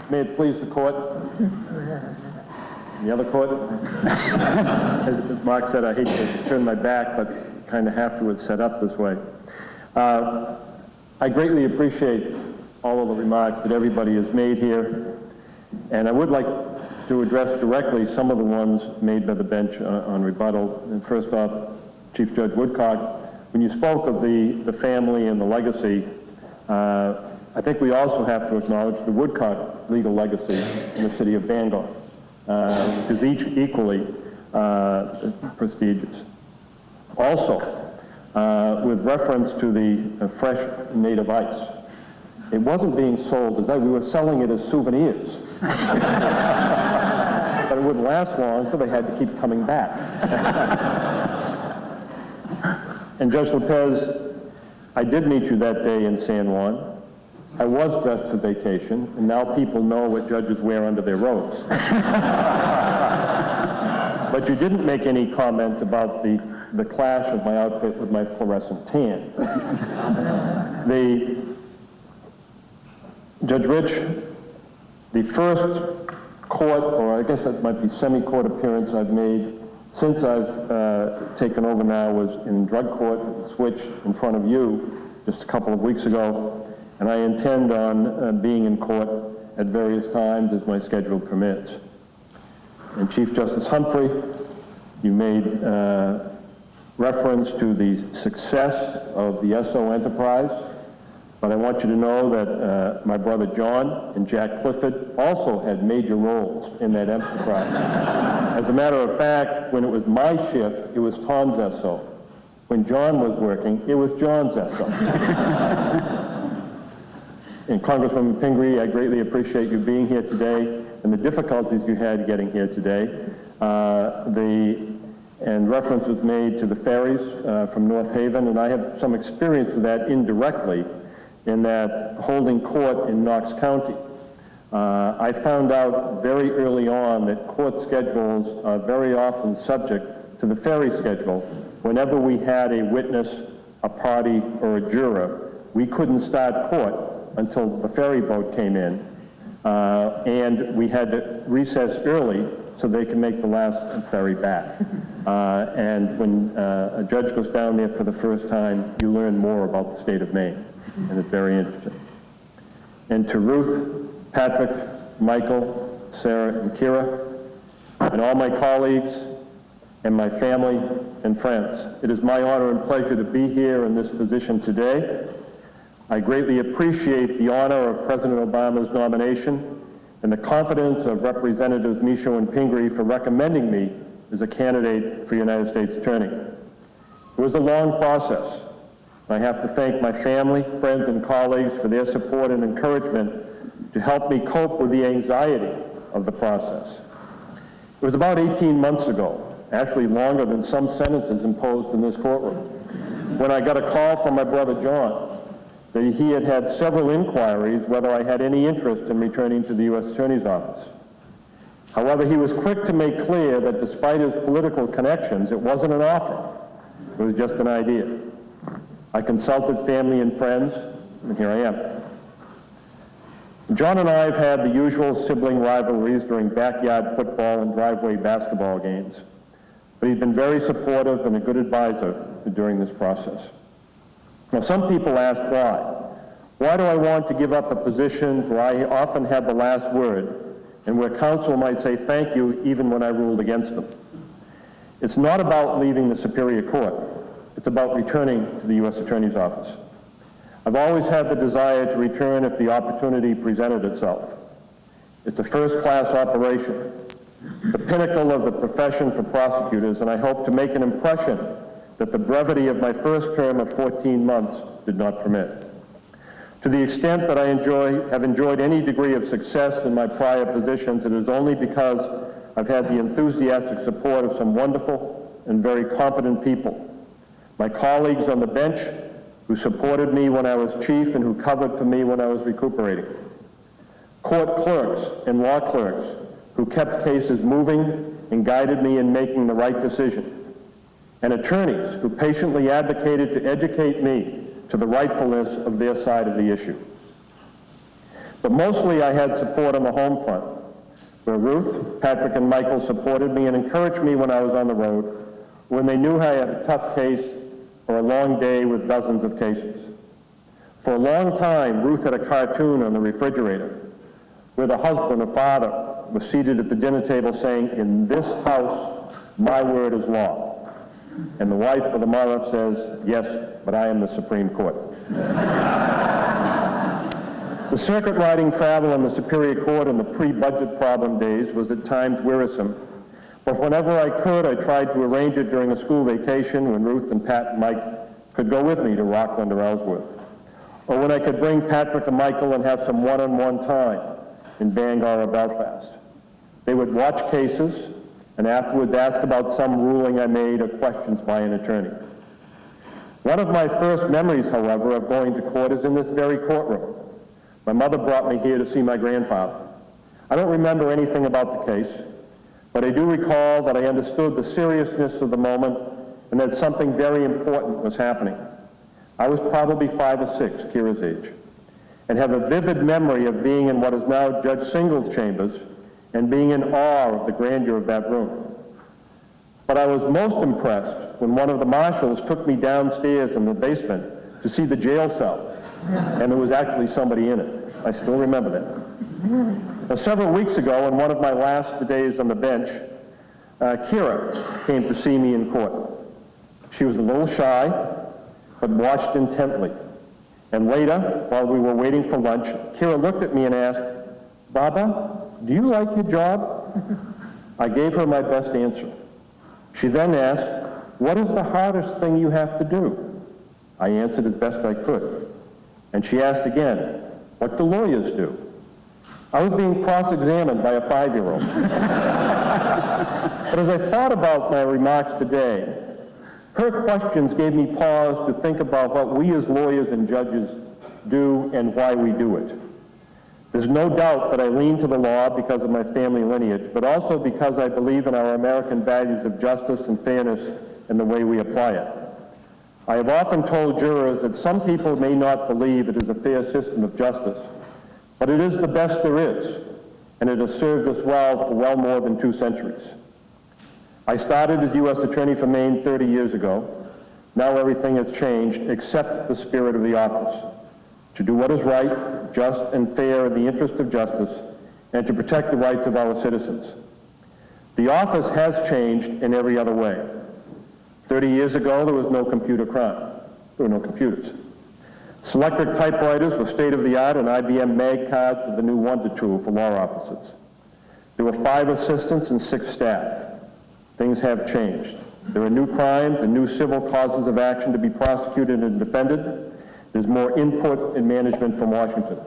May it please the court. The other court. As Mark said, I hate to turn my back, but kind of have to. It's set up this way. I greatly appreciate all of the remarks that everybody has made here, and I would like to address directly some of the ones made by the bench on rebuttal. And first off, Chief Judge Woodcock, when you spoke of the family and the legacy, I think we also have to acknowledge the Woodcock legal legacy in the city of Bangor, which is each equally prestigious. Also, with reference to the fresh native ice, it wasn't being sold as we were selling it as souvenirs. But it wouldn't last long, so they had to keep coming back. And Judge Lopez, I did meet you that day in San Juan. I was dressed for vacation, and now people know what judges wear under their robes. But you didn't make any comment about the clash of my outfit with my fluorescent tan. Judge Rich, the first court, or I guess that might be semi-court appearance I've made since I've taken over now was in drug court, switched in front of you just a couple of weeks ago. And I intend on being in court at various times as my schedule permits. And Chief Justice Humphrey, you made reference to the success of the SO enterprise, but I want you to know that my brother John and Jack Clifford also had major roles in that enterprise. As a matter of fact, when it was my shift, it was Tom's SO. When John was working, it was John's SO. And Congresswoman Pingree, I greatly appreciate you being here today and the difficulties you had getting here today. And reference was made to the ferries from North Haven, and I have some experience with that indirectly in that holding court in Knox County. I found out very early on that court schedules are very often subject to the ferry schedule. Whenever we had a witness, a party, or a juror, we couldn't start court until the ferry boat came in, and we had to recess early so they can make the last ferry back. And when a judge goes down there for the first time, you learn more about the state of Maine, and it's very interesting. And to Ruth, Patrick, Michael, Sarah, and Kira, and all my colleagues, and my family and friends, it is my honor and pleasure to be here in this position today. I greatly appreciate the honor of President Obama's nomination and the confidence of Representatives Michaud and Pingree for recommending me as a candidate for United States Attorney. It was a long process. I have to thank my family, friends, and colleagues for their support and encouragement to help me cope with the anxiety of the process. It was about 18 months ago, actually longer than some sentences imposed in this courtroom, when I got a call from my brother John that he had had several inquiries whether I had any interest in returning to the U.S. Attorney's Office. However, he was quick to make clear that despite his political connections, it wasn't an offer. It was just an idea. I consulted family and friends, and here I am. John and I have had the usual sibling rivalries during backyard football and driveway basketball games, but he's been very supportive and a good advisor during this process. Now, some people ask why. Why do I want to give up a position where I often had the last word and where counsel might say thank you even when I ruled against them? It's not about leaving the Superior Court. It's about returning to the U.S. Attorney's Office. I've always had the desire to return if the opportunity presented itself. It's a first-class operation, the pinnacle of the profession for prosecutors, and I hope to make an impression that the brevity of my first term of 14 months did not permit. To the extent that I have enjoyed any degree of success in my prior positions, it is only because I've had the enthusiastic support of some wonderful and very competent people. My colleagues on the bench who supported me when I was chief and who covered for me when I was recuperating. Court clerks and law clerks who kept cases moving and guided me in making the right decision. And attorneys who patiently advocated to educate me to the rightfulness of their side of the issue. But mostly I had support on the home front, where Ruth, Patrick, and Michael supported me and encouraged me when I was on the road, when they knew I had a tough case or a long day with dozens of cases. For a long time, Ruth had a cartoon on the refrigerator where the husband or father was seated at the dinner table saying, "In this house, my word is law." And the wife or the mother says, "Yes, but I am the Supreme Court." The circuit riding travel in the Superior Court in the pre-budget problem days was at times wearisome, but whenever I could, I tried to arrange it during a school vacation when Ruth and Pat and Mike could go with me to Rockland or Ellsworth, or when I could bring Patrick and Michael and have some one-on-one time in Bangor or Belfast. They would watch cases and afterwards ask about some ruling I made or questions by an attorney. One of my first memories, however, of going to court is in this very courtroom. My mother brought me here to see my grandfather. I don't remember anything about the case, but I do recall that I understood the seriousness of the moment and that something very important was happening. I was probably 5 or 6, Kira's age, and have a vivid memory of being in what is now Judge Single's chambers and being in awe of the grandeur of that room. But I was most impressed when one of the marshals took me downstairs in the basement to see the jail cell, and there was actually somebody in it. I still remember that. Now, several weeks ago, on one of my last days on the bench, Kira came to see me in court. She was a little shy, but watched intently. And later, while we were waiting for lunch, Kira looked at me and asked, "Baba, do you like your job?" I gave her my best answer. She then asked, "What is the hardest thing you have to do?" I answered as best I could. And she asked again, "What do lawyers do?" I was being cross-examined by a 5-year-old. But as I thought about my remarks today, her questions gave me pause to think about what we as lawyers and judges do and why we do it. There's no doubt that I lean to the law because of my family lineage, but also because I believe in our American values of justice and fairness and the way we apply it. I have often told jurors that some people may not believe it is a fair system of justice, but it is the best there is, and it has served us well for well more than 2 centuries. I started as U.S. Attorney for Maine 30 years ago. Now everything has changed except the spirit of the office: to do what is right, just, and fair in the interest of justice, and to protect the rights of our citizens. The office has changed in every other way. 30 years ago, there was no computer crime. There were no computers. Selectric typewriters were state-of-the-art, and IBM Mag cards were the new wonder tool for law offices. There were 5 assistants and 6 staff. Things have changed. There are new crimes and new civil causes of action to be prosecuted and defended. There's more input and management from Washington.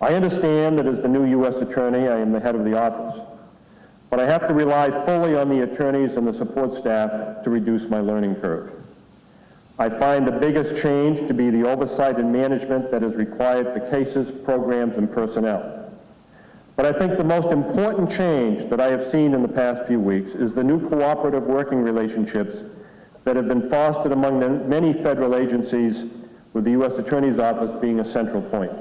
I understand that as the new U.S. Attorney, I am the head of the office, but I have to rely fully on the attorneys and the support staff to reduce my learning curve. I find the biggest change to be the oversight and management that is required for cases, programs, and personnel. But I think the most important change that I have seen in the past few weeks is the new cooperative working relationships that have been fostered among the many federal agencies, with the U.S. Attorney's Office being a central point.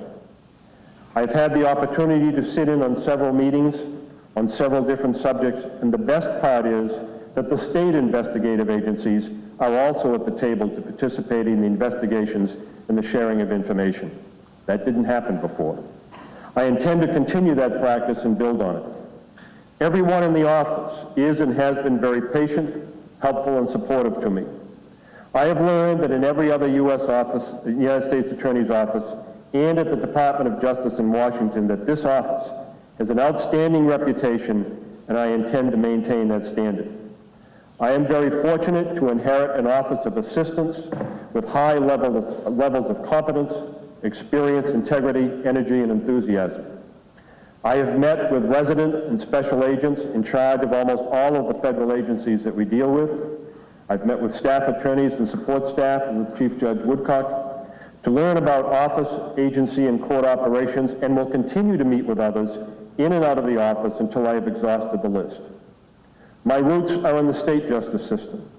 I've had the opportunity to sit in on several meetings on several different subjects, and the best part is that the state investigative agencies are also at the table to participate in the investigations and the sharing of information. That didn't happen before. I intend to continue that practice and build on it. Everyone in the office is and has been very patient, helpful, and supportive to me. I have learned that in every other U.S. office, the United States Attorney's Office, and at the Department of Justice in Washington, that this office has an outstanding reputation, and I intend to maintain that standard. I am very fortunate to inherit an office of assistants with high levels of competence, experience, integrity, energy, and enthusiasm. I have met with resident and special agents in charge of almost all of the federal agencies that we deal with. I've met with staff attorneys and support staff and with Chief Judge Woodcock to learn about office, agency, and court operations, and will continue to meet with others in and out of the office until I have exhausted the list. My roots are in the state justice system.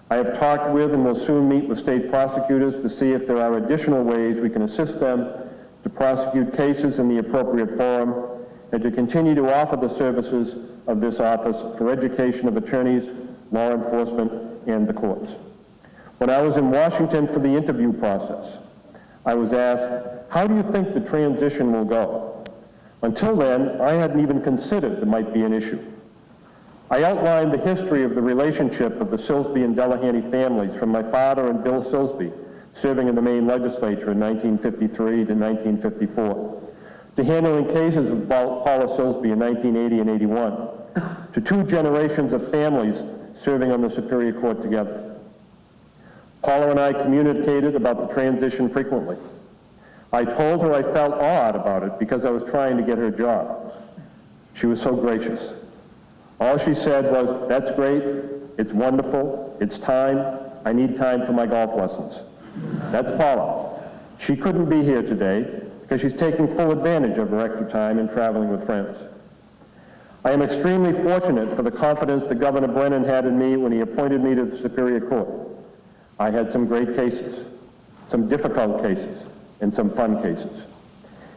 I have talked with and will soon meet with state prosecutors to see if there are additional ways we can assist them to prosecute cases in the appropriate forum and to continue to offer the services of this office for education of attorneys, law enforcement, and the courts. When I was in Washington for the interview process, I was asked, how do you think the transition will go? Until then, I hadn't even considered there might be an issue. I outlined the history of the relationship of the Silsby and Delahanty families from my father and Bill Silsby serving in the Maine legislature in 1953 to 1954, to handling cases of Paula Silsby in 1980 and 81, to 2 generations of families serving on the Superior Court together. Paula and I communicated about the transition frequently. I told her I felt odd about it because I was trying to get her job. She was so gracious. All she said was, "That's great, it's wonderful, it's time, I need time for my golf lessons." That's Paula. She couldn't be here today because she's taking full advantage of her extra time and traveling with friends. I am extremely fortunate for the confidence that Governor Brennan had in me when he appointed me to the Superior Court. I had some great cases, some difficult cases, and some fun cases.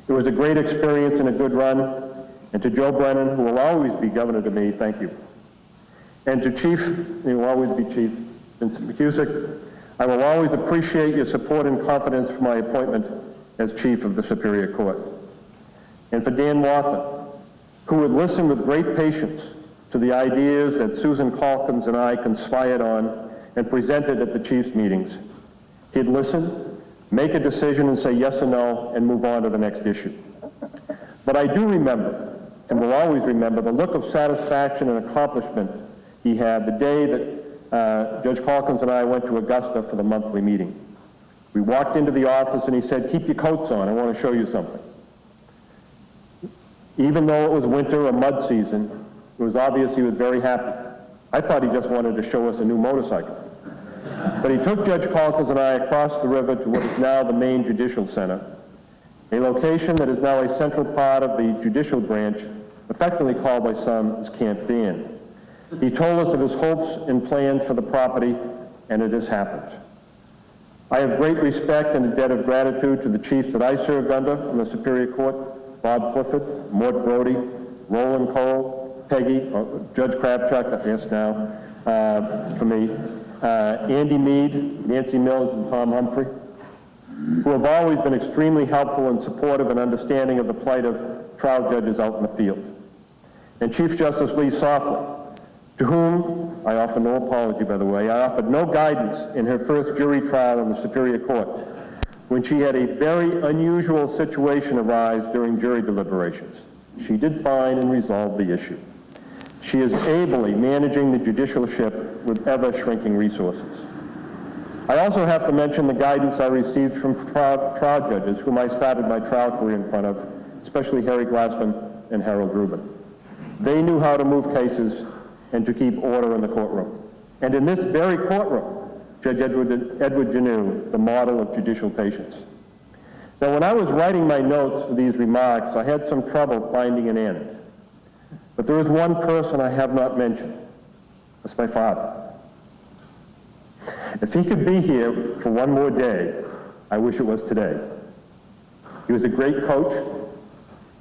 It was a great experience and a good run. And to Joe Brennan, who will always be governor to me, thank you. And to Chief, he will always be Chief Vincent McCusick, I will always appreciate your support and confidence for my appointment as Chief of the Superior Court. And for Dan Wathen, who would listen with great patience to the ideas that Susan Calkins and I conspired on and presented at the Chiefs meetings. He'd listen, make a decision and say yes or no, and move on to the next issue. But I do remember, and will always remember, the look of satisfaction and accomplishment he had the day that Judge Calkins and I went to Augusta for the monthly meeting. We walked into the office and he said, "Keep your coats on, I want to show you something." Even though it was winter or mud season, it was obvious he was very happy. I thought he just wanted to show us a new motorcycle. But he took Judge Calkins and I across the river to what is now the Maine Judicial Center, a location that is now a central part of the judicial branch, affectionately called by some as Camp Dan. He told us of his hopes and plans for the property, and it has happened. I have great respect and a debt of gratitude to the chiefs that I served under in the Superior Court, Bob Clifford, Mort Brody, Roland Cole, Peggy, Judge Kravchuk, I guess now, for me, Andy Mead, Nancy Mills, and Tom Humphrey, who have always been extremely helpful and supportive and understanding of the plight of trial judges out in the field. And Chief Justice Lee Softly, to whom I offer no apology, by the way, I offered no guidance in her first jury trial in the Superior Court when she had a very unusual situation arise during jury deliberations. She did find and resolve the issue. She is ably managing the judicial ship with ever-shrinking resources. I also have to mention the guidance I received from trial judges whom I started my trial career in front of, especially Harry Glassman and Harold Rubin. They knew how to move cases and to keep order in the courtroom. And in this very courtroom, Judge Edward Janeau, the model of judicial patience. Now, when I was writing my notes for these remarks, I had some trouble finding an end. But there is one person I have not mentioned. That's my father. If he could be here for one more day, I wish it was today. He was a great coach,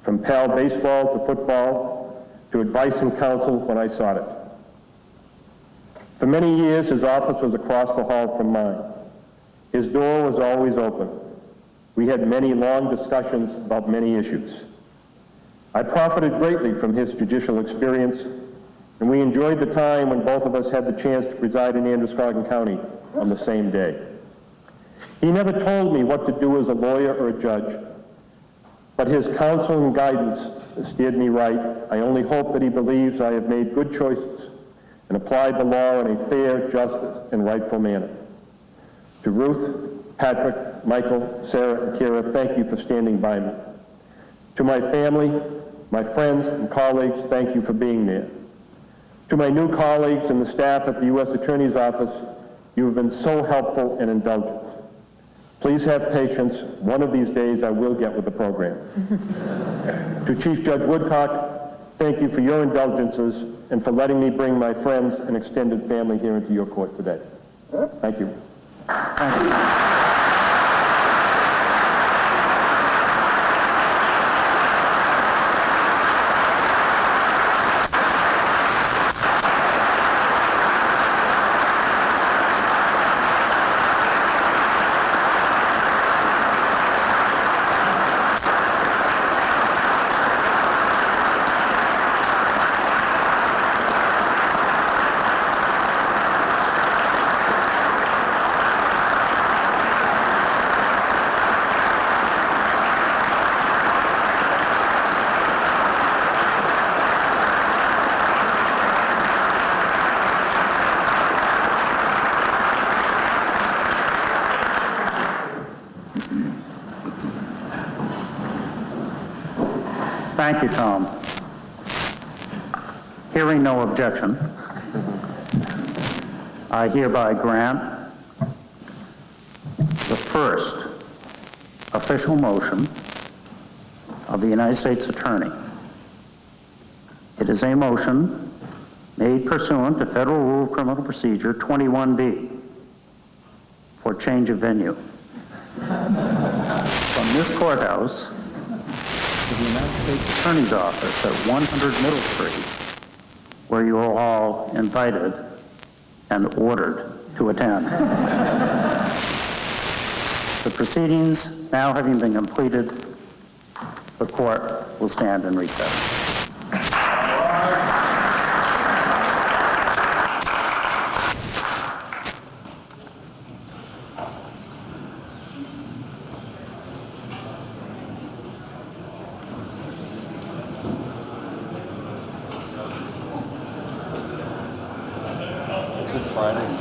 from PAL baseball to football, to advice and counsel when I sought it. For many years, his office was across the hall from mine. His door was always open. We had many long discussions about many issues. I profited greatly from his judicial experience, and we enjoyed the time when both of us had the chance to preside in Androscoggin County on the same day. He never told me what to do as a lawyer or a judge, but his counsel and guidance steered me right. I only hope that he believes I have made good choices and applied the law in a fair, just, and rightful manner. To Ruth, Patrick, Michael, Sarah, and Kira, thank you for standing by me. To my family, my friends, and colleagues, thank you for being there. To my new colleagues and the staff at the U.S. Attorney's Office, you have been so helpful and indulgent. Please have patience. One of these days I will get with the program. To Chief Judge Woodcock, thank you for your indulgences and for letting me bring my friends and extended family here into your court today. Thank you. Thank you. Thank you, Tom. Hearing no objection, I hereby grant the first official motion of the United States Attorney. It is a motion made pursuant to Federal Rule of Criminal Procedure 21B for change of venue from this courthouse to the United States Attorney's Office at 100 Middle Street, where you are all invited and ordered to attend. The proceedings now having been completed, the court will stand in recess. Friday.